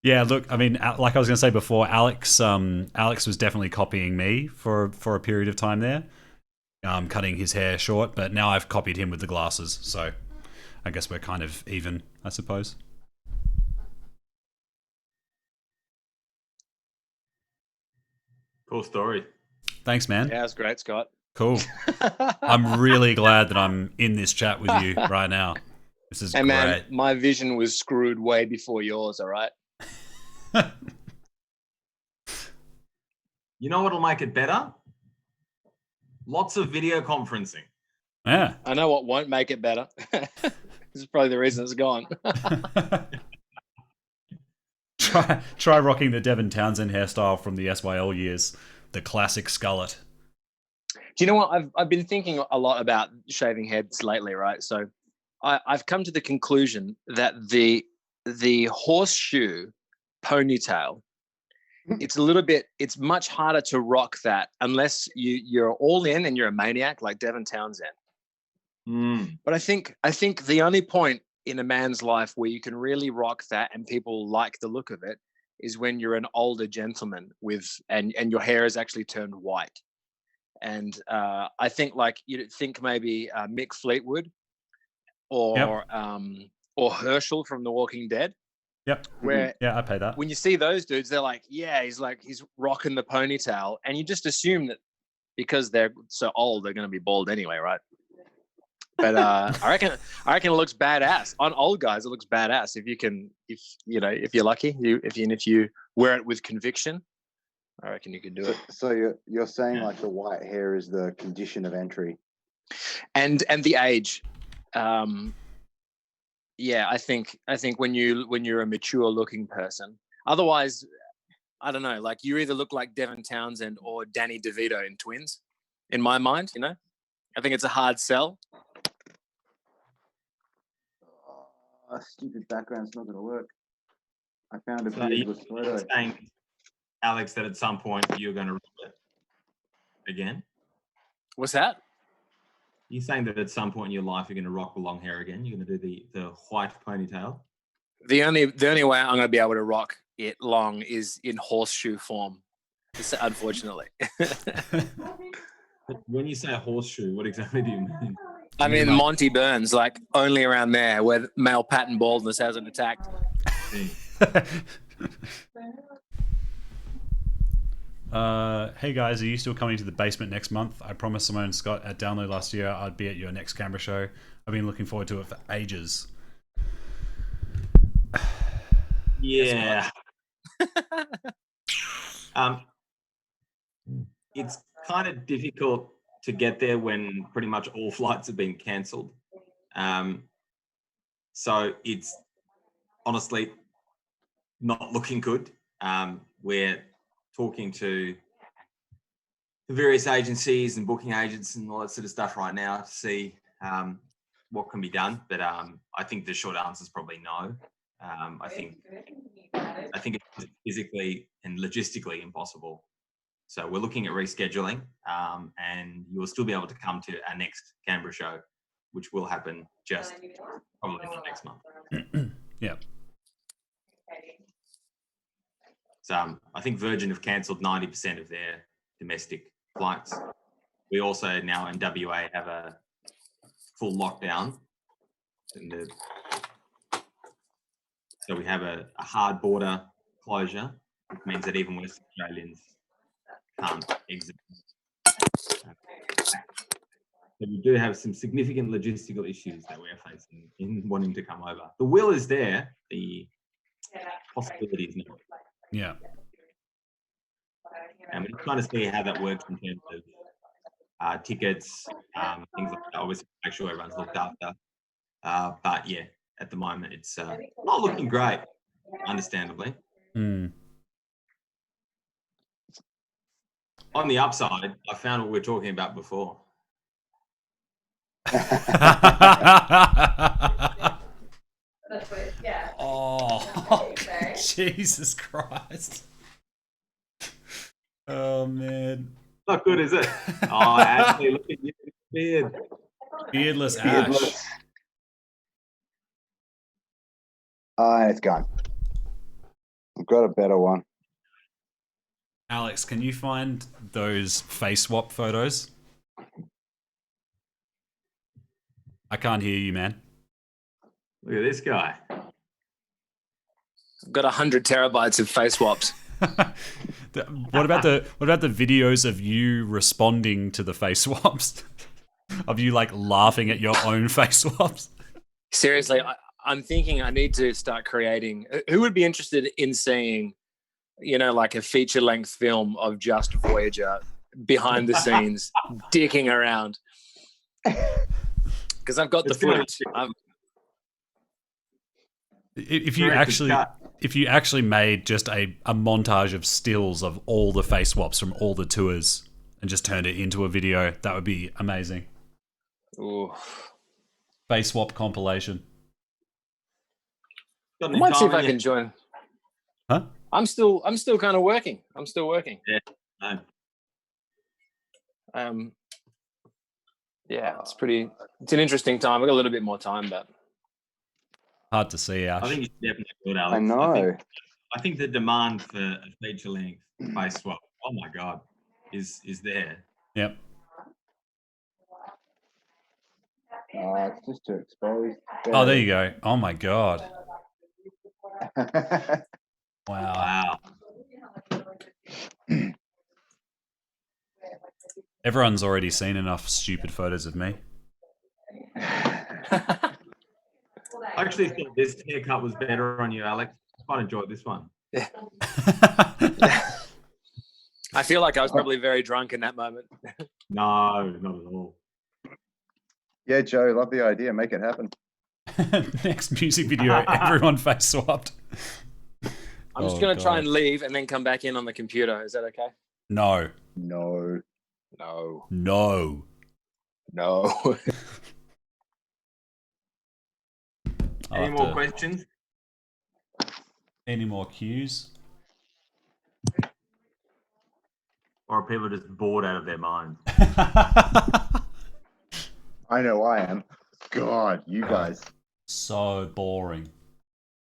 Yeah, look, I mean, like I was going to say before, Alex was definitely copying me for a period of time there, cutting his hair short. But now I've copied him with the glasses, so I guess we're kind of even, I suppose. Cool story. Thanks, man. Yeah, that's great, Scott. Cool. I'm really glad that I'm in this chat with you right now. This is great. Man, my vision was screwed way before yours, all right? You know what'll make it better? Lots of video conferencing. Yeah. I know what won't make it better. This is probably the reason it's gone. Try rocking the Devin Townsend hairstyle from the SYL years, the classic skullet. Do you know what? I've been thinking a lot about shaving heads lately, right? So I've come to the conclusion that the horseshoe ponytail, it's much harder to rock that unless you're all in and you're a maniac like Devin Townsend. But I think the only point in a man's life where you can really rock that and people like the look of it is when you're an older gentleman and your hair is actually turned white. And I think maybe Mick Fleetwood or Herschel from The Walking Dead. Yep. Where I pay that. When you see those dudes, they're like, he's rocking the ponytail, and you just assume that because they're so old, they're going to be bald anyway, right? But I reckon it looks badass on old guys. It looks badass if you're lucky, if you wear it with conviction. I reckon you could do it. So you're saying like the white hair is the condition of entry, and the age. I think when you're a mature looking person, otherwise, I don't know. Like you either look like Devin Townsend or Danny DeVito in Twins. In my mind, I think it's a hard sell. Stupid background's not going to work. I found a beautiful photo. Saying, Alex, that at some point you're going to rock it again. What's that? You're saying that at some point in your life you're going to rock the long hair again. You're going to do the white ponytail. The only way I'm going to be able to rock it long is in horseshoe form, unfortunately. When you say a horseshoe, what exactly do you mean? I mean Monty Burns, like only around there where male pattern baldness hasn't attacked. Hey guys, are you still coming to the basement next month? I promised Simone and Scott at Download last year I'd be at your next Canberra show. I've been looking forward to it for ages. Yeah. It's kind of difficult to get there when pretty much all flights have been cancelled. So it's honestly not looking good. We're talking to the various agencies and booking agents and all that sort of stuff right now to see what can be done. But I think the short answer is probably no. I think it's physically and logistically impossible. So we're looking at rescheduling, and you will still be able to come to our next Canberra show, which will happen just probably not next month. Yeah. So I think Virgin have cancelled 90% of their domestic flights. We also now in WA have a full lockdown. So we have a hard border closure, which means that even West Australians can't exit. So we do have some significant logistical issues that we're facing in wanting to come over. The will is there, the possibility is not. Yeah. And we're trying to see how that works in terms of tickets, things like that. Obviously, make sure everyone's looked after. But yeah, at the moment, it's not looking great, understandably. Mm. On the upside, I found what we were talking about before. Oh, Jesus Christ. Oh, man. Not good, is it? Oh, Ashley, look at you, beard. Beardless Ash. It's gone. I've got a better one. Alex, can you find those face swap photos? I can't hear you, man. Look at this guy. I've got 100 terabytes of face swaps. What about the videos of you responding to the face swaps? Of you like laughing at your own face swaps? Seriously, I'm thinking I need to start creating. Who would be interested in seeing, like a feature-length film of just Voyager behind the scenes, dicking around? Because I've got the footage. If you actually made just a montage of stills of all the face swaps from all the tours and just turned it into a video, that would be amazing. Ooh. Face swap compilation. I might see if I can join. Huh? I'm still kind of working. I'm still working. Yeah. Yeah, it's an interesting time. I've got a little bit more time, but hard to see, Ash. I think you should definitely do it, Alex. I know. I think the demand for a feature-length face swap, oh my God, is there. Yep. It's just too exposed. Oh, there you go. Oh my God. Wow. Everyone's already seen enough stupid photos of me. I actually thought this haircut was better on you, Alex. I quite enjoyed this one. Yeah. I feel like I was probably very drunk in that moment. No, not at all. Yeah, Joe, love the idea. Make it happen. Next music video, everyone face swapped. I'm just going to try and leave and then come back in on the computer. Is that okay? No. No. No. No. No. Any more questions? Any more cues? Or are people just bored out of their minds? I know I am. God, you guys. So boring.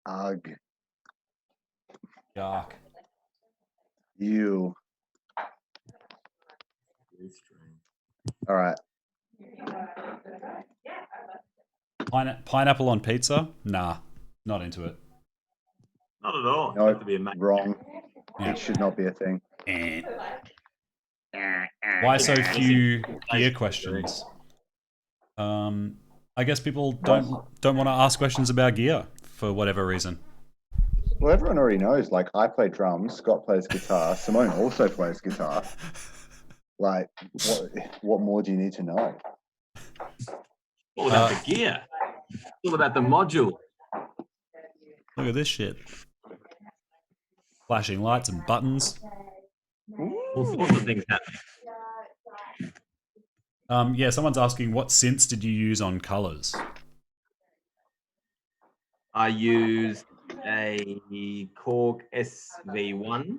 Ugh. Yuck. You. All right. Pineapple on pizza? Nah, not into it. Not at all. No, Have to be amazing. wrong. Yeah. It should not be a thing. Eh. Why so few gear questions? I guess people don't want to ask questions about gear for whatever reason. Well, everyone already knows. Like, I play drums. Scott plays guitar. Simone also plays guitar. Like, what more do you need to know? All about the gear. It's all about the module. Look at this shit. Flashing lights and buttons. All sorts of things happening. Yeah, someone's asking, what synths did you use on Colors? I used a Korg SV1,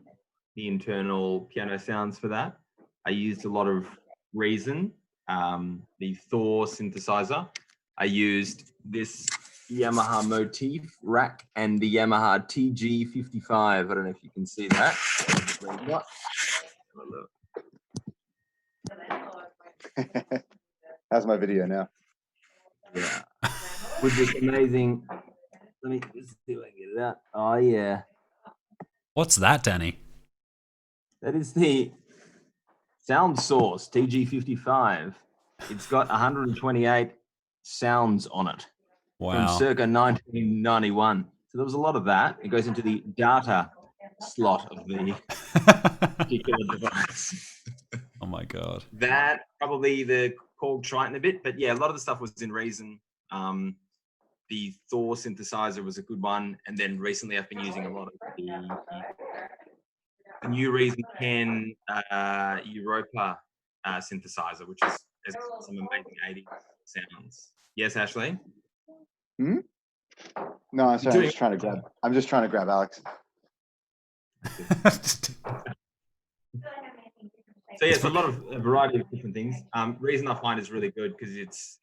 the internal piano sounds for that. I used a lot of Reason, the Thor synthesizer. I used this Yamaha Motif rack and the Yamaha TG55. I don't know if you can see that. How's my video now? Yeah. With this amazing, let me just see if I can get it out. Oh yeah. What's that, Danny? That is the Sound Source TG55. It's got 128 sounds on it from Wow. circa 1991. So there was a lot of that. It goes into the data slot of the particular device. Oh my god. That probably the Korg Triton a bit, but yeah, a lot of the stuff was in Reason. The Thor synthesizer was a good one, and then recently I've been using a lot of the new Reason 10 Europa synthesizer, which has some amazing 80s sounds. Yes, Ashley? No, I'm sorry. I'm just trying to grab Alex. So yes, a variety of different things. Reason I find is really good because it's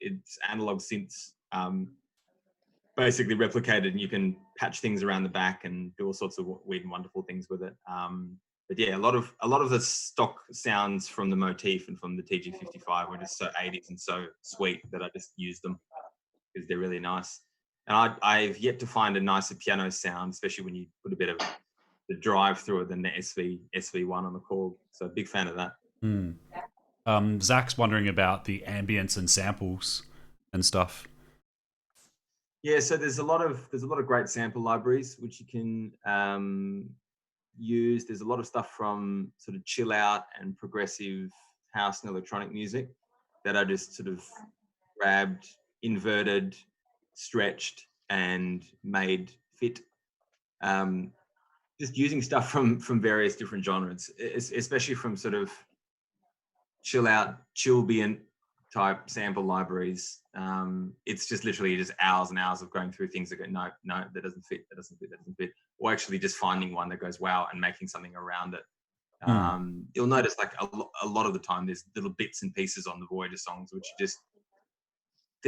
analog synths basically replicated, and you can patch things around the back and do all sorts of weird and wonderful things with it. But yeah, a lot of the stock sounds from the Motif and from the TG55 were just so 80s and so sweet that I just used them because they're really nice. And I've yet to find a nicer piano sound, especially when you put a bit of the drive through it than the SV1 on the Korg. So big fan of that. Zach's wondering about the ambience and samples and stuff. Yeah, so there's a lot of great sample libraries which you can use. There's a lot of stuff from sort of chill out and progressive house and electronic music that I just sort of grabbed, inverted, stretched, and made fit. Just using stuff from various different genres, especially from sort of chill out, chillbient type sample libraries. It's just literally just hours and hours of going through things that go, no, that doesn't fit, that doesn't fit, that doesn't fit. Or actually just finding one that goes, wow, and making something around it. You'll notice like a lot of the time there's little bits and pieces on the Voyager songs, which they're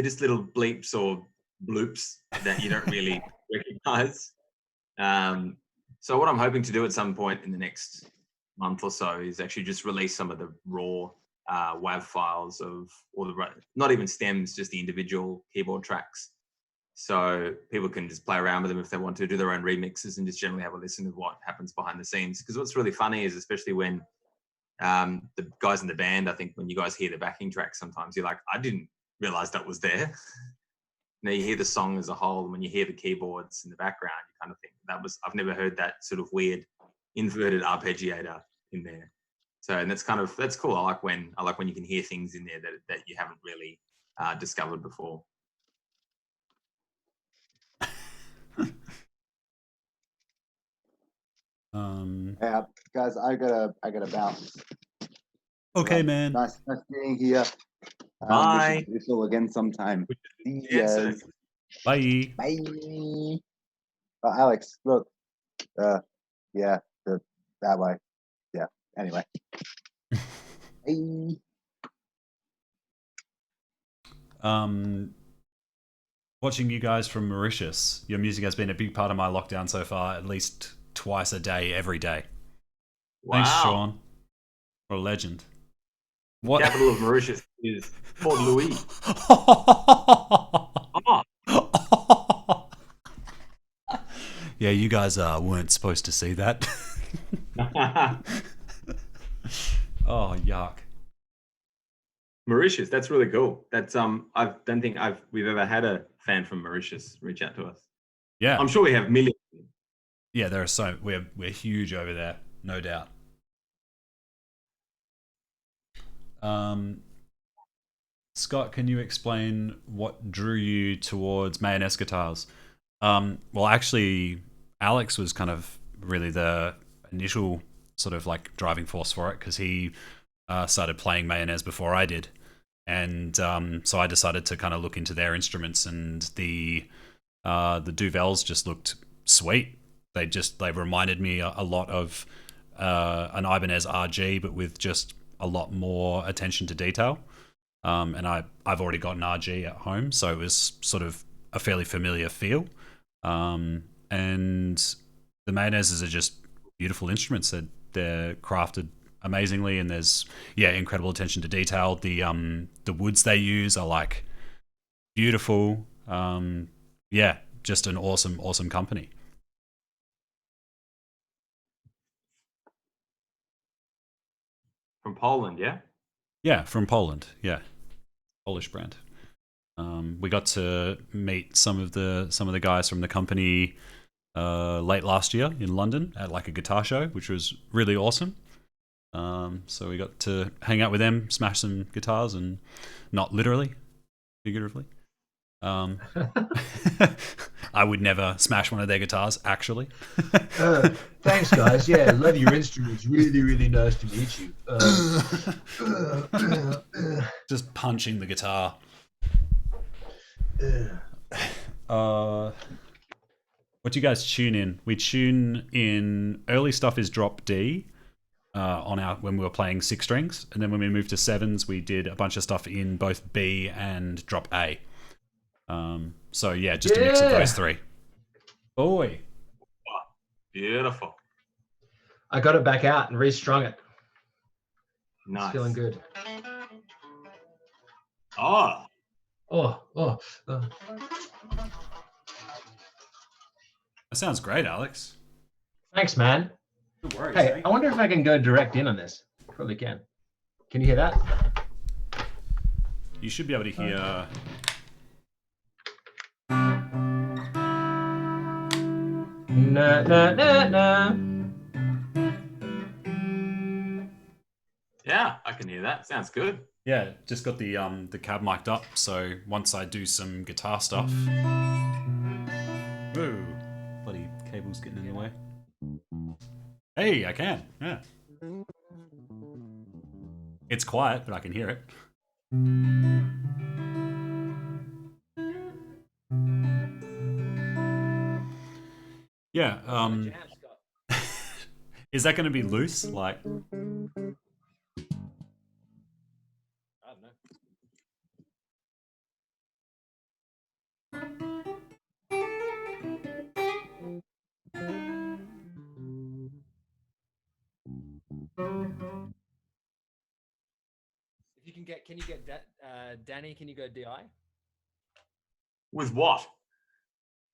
just little bleeps or bloops that you don't really recognize. So what I'm hoping to do at some point in the next month or so is actually just release some of the raw WAV files of all the, not even stems, just the individual keyboard tracks. So people can just play around with them if they want to, do their own remixes and just generally have a listen to what happens behind the scenes. Because what's really funny is, especially when the guys in the band, I think when you guys hear the backing track, sometimes you're like, I didn't realize that was there. Now you hear the song as a whole, and when you hear the keyboards in the background, you kind of think I've never heard that sort of weird inverted arpeggiator in there. So, and that's cool. I like when you can hear things in there that you haven't really discovered before. Yeah, guys, I gotta bounce. Okay, man. Nice being here. Bye. We should do this all again sometime. Yes. Bye. Bye. Alex, look. Yeah, that way. Yeah. Anyway. Bye. Watching you guys from Mauritius, your music has been a big part of my lockdown so far, at least twice a day, every day. Wow. Thanks, Sean. What a legend. What? The capital of Mauritius is Port Louis. Yeah, you guys weren't supposed to see that. Oh, yuck. Mauritius, that's really cool. That's I don't think we've ever had a fan from Mauritius reach out to us. Yeah. I'm sure we have millions. Yeah, there are we're huge over there, no doubt. Scott, can you explain what drew you towards mayonnaise guitars? Well, actually, Alex was kind of really the initial sort of like driving force for it because he started playing mayonnaise before I did, and so I decided to kind of look into their instruments, and the Duvels just looked sweet. They reminded me a lot of an Ibanez RG, but with just a lot more attention to detail. And I've already got an RG at home, so it was sort of a fairly familiar feel. And the mayonnaises are just beautiful instruments. They're crafted amazingly, and there's incredible attention to detail. The woods they use are like beautiful. Just an awesome company. From Poland, yeah? Yeah, from Poland. Yeah, Polish brand. We got to meet some of the guys from the company late last year in London at like a guitar show, which was really awesome. So we got to hang out with them, smash some guitars, and not literally, figuratively. I would never smash one of their guitars, actually. Thanks, guys. Yeah, love your instruments. Really, really nice to meet you. Just punching the guitar. What do you guys tune in? We tune in. Early stuff is drop D when we were playing 6 strings, and then when we moved to 7s, we did a bunch of stuff in both B and drop A. So yeah, just a mix of those 3. Boy, Beautiful. I got it back out and restrung it. Nice. It's feeling good. Oh, Oh. that sounds great, Alex. Thanks, man. No worries. Hey, I wonder if I can go direct in on this. Probably can. Can you hear that? You should be able to hear. Na na na na. yeah, I can hear that. Sounds good. Yeah, just got the cab mic'd up. So once I do some guitar stuff. Whoa, bloody cable's getting in the way. Hey, I can. Yeah. It's quiet, but I can hear it. Yeah. Is that going to be loose? Like. I don't know. If you can you get Danny? Can you go DI? With what?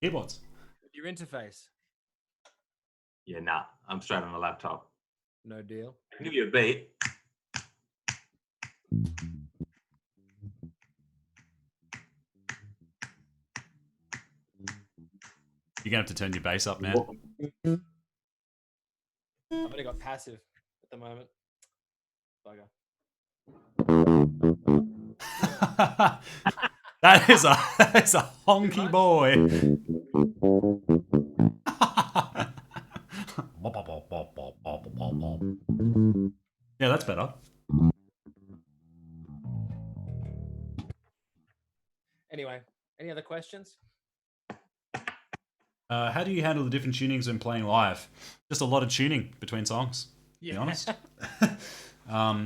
Keyboards. Your interface. Yeah, nah. I'm straight on the laptop. No deal. I can give you a beat. You're going to have to turn your bass up, man. I've only got passive at the moment. Bugger. That is a honky boy. Yeah, that's better. Anyway, any other questions? How do you handle the different tunings when playing live? Just a lot of tuning between songs, to be honest.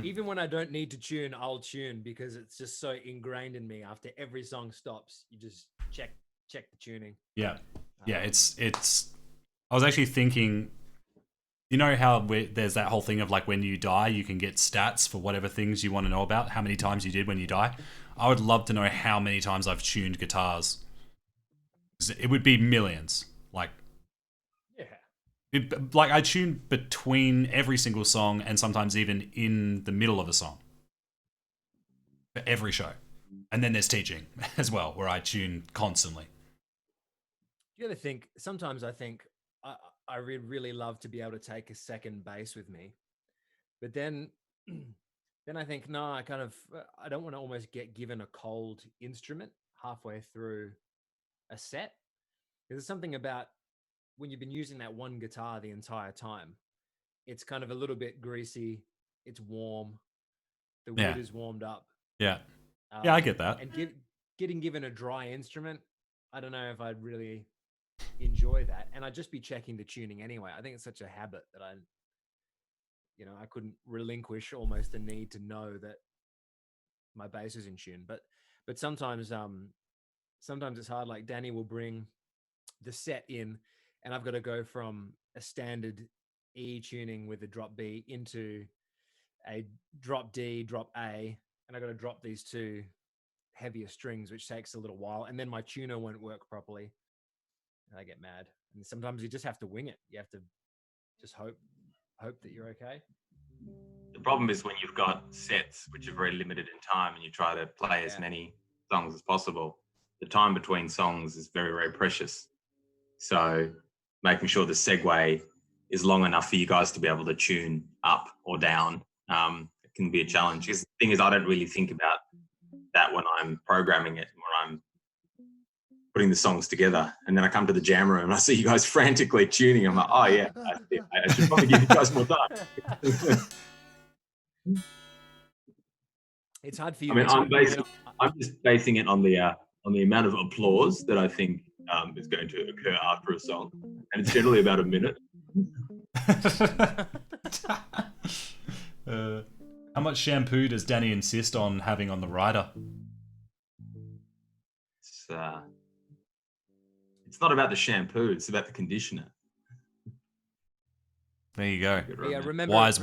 Even when I don't need to tune, I'll tune because it's just so ingrained in me. After every song stops, you just check the tuning. Yeah, it's. I was actually thinking, you know how there's that whole thing of like when you die, you can get stats for whatever things you want to know about, how many times you did when you die. I would love to know how many times I've tuned guitars. It would be millions. Like, Yeah. Like I tune between every single song and sometimes even in the middle of a song for every show. And then there's teaching as well, where I tune constantly. You ever think, sometimes I think I would really love to be able to take a second bass with me, but then then I think, no, I don't want to almost get given a cold instrument halfway through a set. There's something about when you've been using that one guitar the entire time, it's kind of a little bit greasy, it's warm, the wood is warmed up. Yeah. Yeah, I get that. And getting given a dry instrument, I don't know if I'd really enjoy that. And I'd just be checking the tuning anyway. I think it's such a habit that I couldn't relinquish almost the need to know that my bass is in tune. But sometimes it's hard. Like Danny will bring the set in, and I've got to go from a standard E tuning with a drop B into a drop D, drop A, and I got to drop these two heavier strings, which takes a little while, and then my tuner won't work properly, and I get mad. And sometimes you just have to wing it. You have to just hope that you're okay. The problem is when you've got sets which are very limited in time and you try to play as many songs as possible, the time between songs is very, very precious. So making sure the segue is long enough for you guys to be able to tune up or down it can be a challenge. Because the thing is, I don't really think about that when I'm programming it, when I'm putting the songs together. And then I come to the jam room and I see you guys frantically tuning. I'm like, oh yeah, I should probably give you guys more time. It's hard for you. I mean, I'm just basing it on the amount of applause that I think is going to occur after a song, and it's generally about a minute. How much shampoo does Danny insist on having on the rider? It's not about the shampoo; it's about the conditioner. There you go. Yeah, remember words.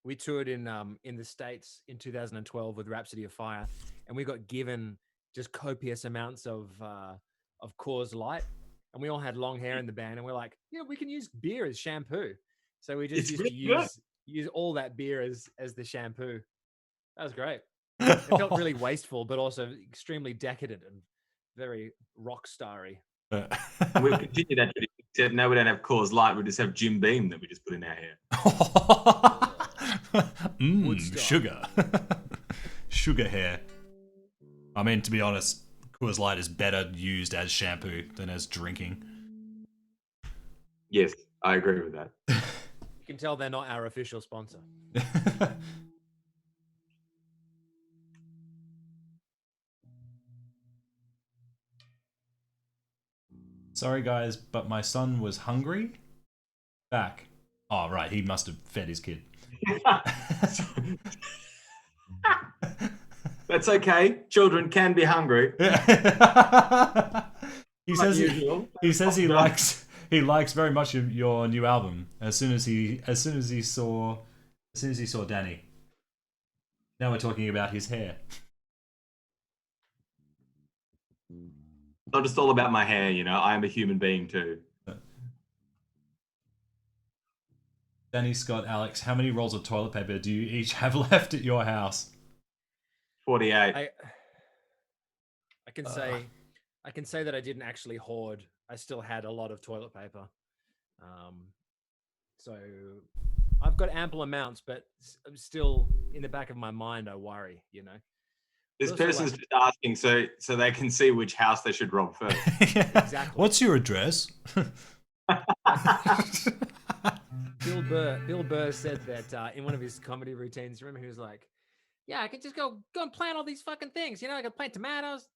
We toured in the States in 2012 with Rhapsody of Fire, and we got given just copious amounts of Coors Light, and we all had long hair in the band, and we're like, yeah, we can use beer as shampoo. So we just used to use all that beer as the shampoo. That was great. It felt really wasteful, but also extremely decadent and very rock starry. We'll continue that tradition, except now we don't have Coors Light, we just have Jim Beam that we just put in our hair. Sugar. Sugar hair. I mean, to be honest, Coors Light is better used as shampoo than as drinking. Yes, I agree with that. You can tell they're not our official sponsor. Sorry, guys, but my son was hungry. Back. Oh, right. He must have fed his kid. That's okay. Children can be hungry. He says he likes very much your new album. As soon as he saw Danny. Now we're talking about his hair. It's not just all about my hair, I am a human being too. Danny, Scott, Alex, how many rolls of toilet paper do you each have left at your house? 48. I can say that I didn't actually hoard. I still had a lot of toilet paper. So I've got ample amounts, but still in the back of my mind, I worry, This person's just asking so they can see which house they should rob first. Exactly. What's your address? Bill Burr said that in one of his comedy routines. Remember, he was like, "Yeah, I could just go and plant all these fucking things. I could plant tomatoes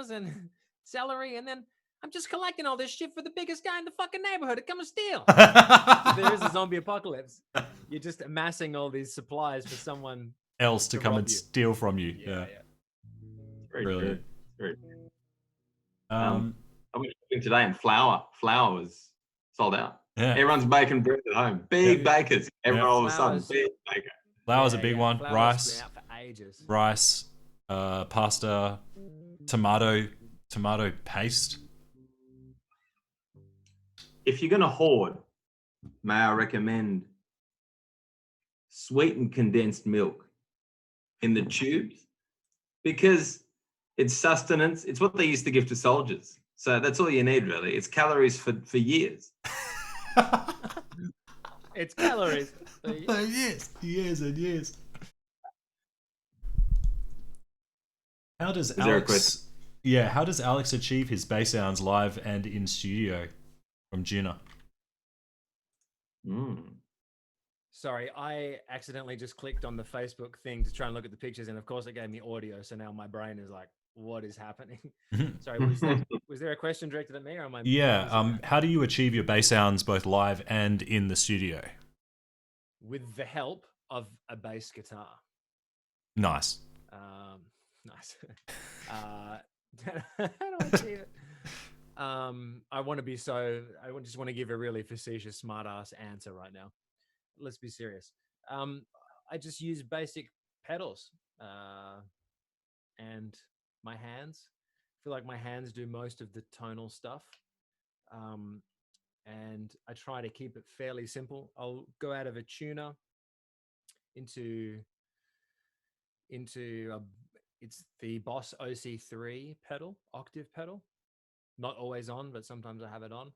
and celery, and then I'm just collecting all this shit for the biggest guy in the fucking neighborhood to come and steal." If there is a zombie apocalypse, you're just amassing all these supplies for someone else to come and steal from you. Yeah. Brilliant. Very true. I went shopping today and flour was sold out. Yeah. Everyone's baking bread at home. Big bakers. Everyone all of a sudden, big baker. Flour's a big one. Flour's been out for ages. Rice, pasta, tomato paste. If you're going to hoard, may I recommend sweetened condensed milk in the tubes, because it's sustenance. It's what they used to give to soldiers. So that's all you need, really. It's calories for years. It's calories. years and years. How does Is there a question? Alex? Yeah, how does Alex achieve his bass sounds live and in studio? From Gina. Sorry, I accidentally just clicked on the Facebook thing to try and look at the pictures, and of course it gave me audio. So now my brain is like, "What is happening?" Sorry, was there a question directed at me, or am I? Yeah. How do you achieve your bass sounds both live and in the studio? With the help of a bass guitar. Nice. Nice. How do I achieve it? I want to be so. Just want to give a really facetious, smart-ass answer right now. Let's be serious. I just use basic pedals and my hands. I feel like my hands do most of the tonal stuff. And I try to keep it fairly simple. I'll go out of a tuner into it's the Boss OC3 pedal, octave pedal. Not always on, but sometimes I have it on.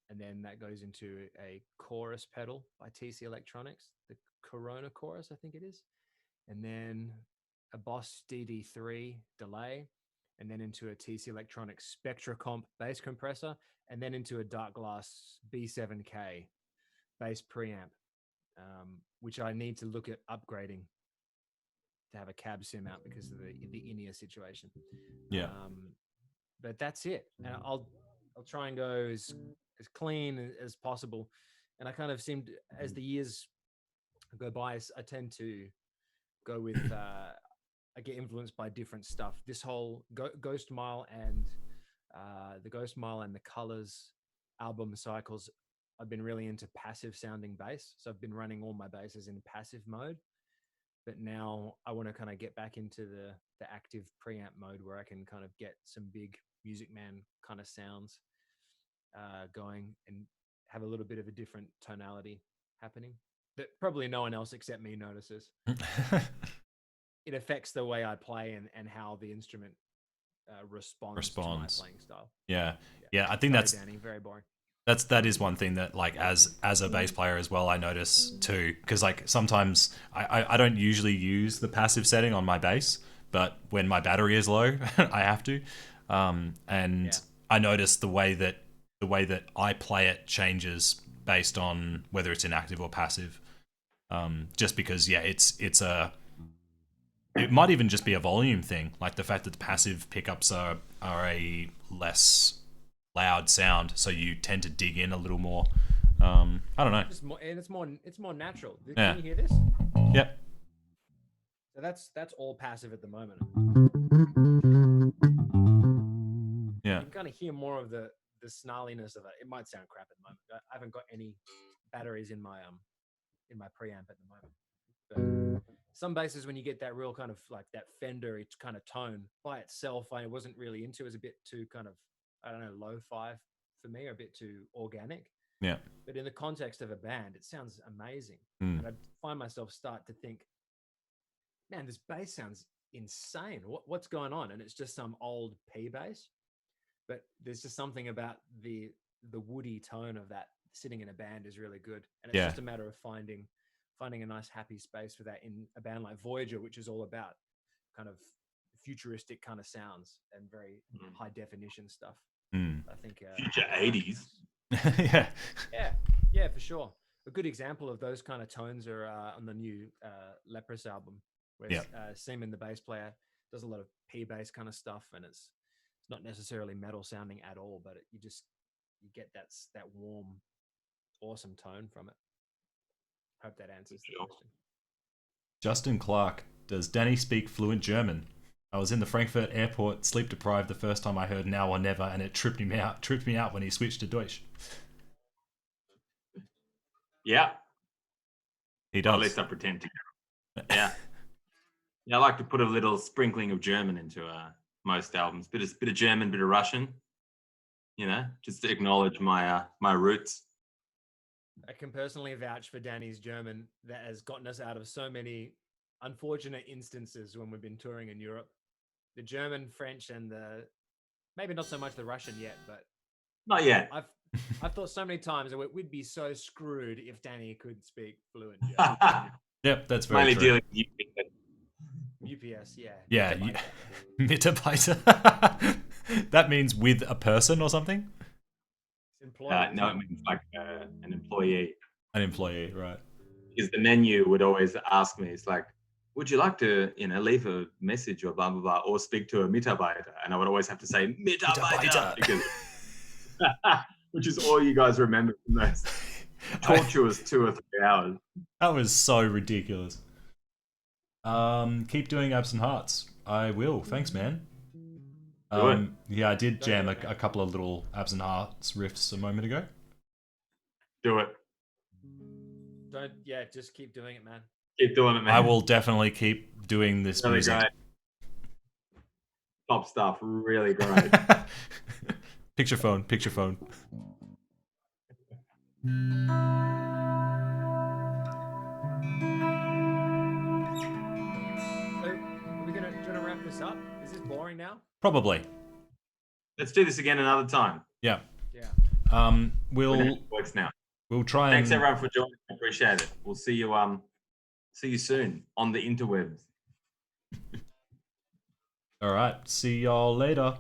And then that goes into a chorus pedal by TC Electronics, the Corona chorus, I think it is. And then a Boss DD3 delay, and then into a TC Electronics Spectra Comp bass compressor, and then into a Dark Glass B7K bass preamp, which I need to look at upgrading to have a cab sim out because of the in-ear situation. Yeah. But that's it. And I'll try and go as clean as possible. And I kind of seemed, as the years go by, I tend to go with, I get influenced by different stuff. This whole Ghost Mile and the Ghost Mile and the Colors album cycles, I've been really into passive sounding bass. So I've been running all my basses in passive mode. But now I want to kind of get back into the active preamp mode where I can kind of get some big Music Man kind of sounds going and have a little bit of a different tonality happening that probably no one else except me notices. It affects the way I play and how the instrument responds to my playing style. Yeah. I think Sorry, Danny, very boring. That is one thing that, like, as a bass player as well, I notice too, because like sometimes I don't usually use the passive setting on my bass, but when my battery is low, I have to, and I notice the way that I play it changes based on whether it's in active or passive, just because it might even just be a volume thing, like the fact that the passive pickups are a less loud sound, so you tend to dig in a little more. I don't know. It's more natural. Yeah. Can you hear this? Yep. So that's all passive at the moment. Yeah. You can kind of hear more of the snarliness of it. It might sound crap at the moment. I haven't got any batteries in my preamp at the moment. But some basses, when you get that real kind of like that Fender kind of tone by itself, I wasn't really into. It was a bit too kind of, I don't know, lo-fi for me, or a bit too organic. Yeah. But in the context of a band, it sounds amazing. Mm. And I find myself start to think, man, this bass sounds insane. What's going on? And it's just some old P bass. But there's just something about the woody tone of that sitting in a band is really good. And it's just a matter of finding a nice happy space for that in a band like Voyager, which is all about kind of futuristic kind of sounds and very high definition stuff. I think future 80s. yeah, for sure. A good example of those kind of tones are on the new Leprous album, where Seaman, the bass player, does a lot of P bass kind of stuff, and it's not necessarily metal sounding at all, but you get that warm, awesome tone from it. Hope that answers the question. Justin Clark, does Danny speak fluent German? I was in the Frankfurt airport, sleep deprived the first time I heard Now or Never, and it tripped me out when he switched to Deutsch. Yeah. He does. Well, at least I pretend to. Yeah. I like to put a little sprinkling of German into most albums. Bit of German, bit of Russian. You know, just to acknowledge my roots. I can personally vouch for Danny's German that has gotten us out of so many unfortunate instances when we've been touring in Europe. The German, French, and maybe not so much the Russian yet, but Not yet. I've thought so many times that we'd be so screwed if Danny could speak fluent German. Yep, that's very Mainly true. dealing with you. UPS, yeah. Yeah, Mitarbeiter. Mitarbeiter. That means with a person or something? Employee. No, it means like an employee. An employee, right. Because the menu would always ask me, it's like, would you like to, leave a message or blah, blah, blah, or speak to a Mitarbeiter? And I would always have to say, Mitarbeiter, because, which is all you guys remember from those tortuous 2 or 3 hours. That was so ridiculous. Keep doing Absent Hearts. I will. Thanks, man. Yeah, I did jam a couple of little Absent Hearts riffs a moment ago. Do it. Just keep doing it, man. Keep doing it, man. I will definitely keep doing this really music. Great. Top stuff. Really great. Picture phone. So, are we gonna wrap this up? Is this boring now? Probably. Let's do this again another time. Yeah. Yeah. It works now. We'll try. Thanks everyone for joining. I appreciate it. We'll see you soon on the interwebs. All right. See y'all later.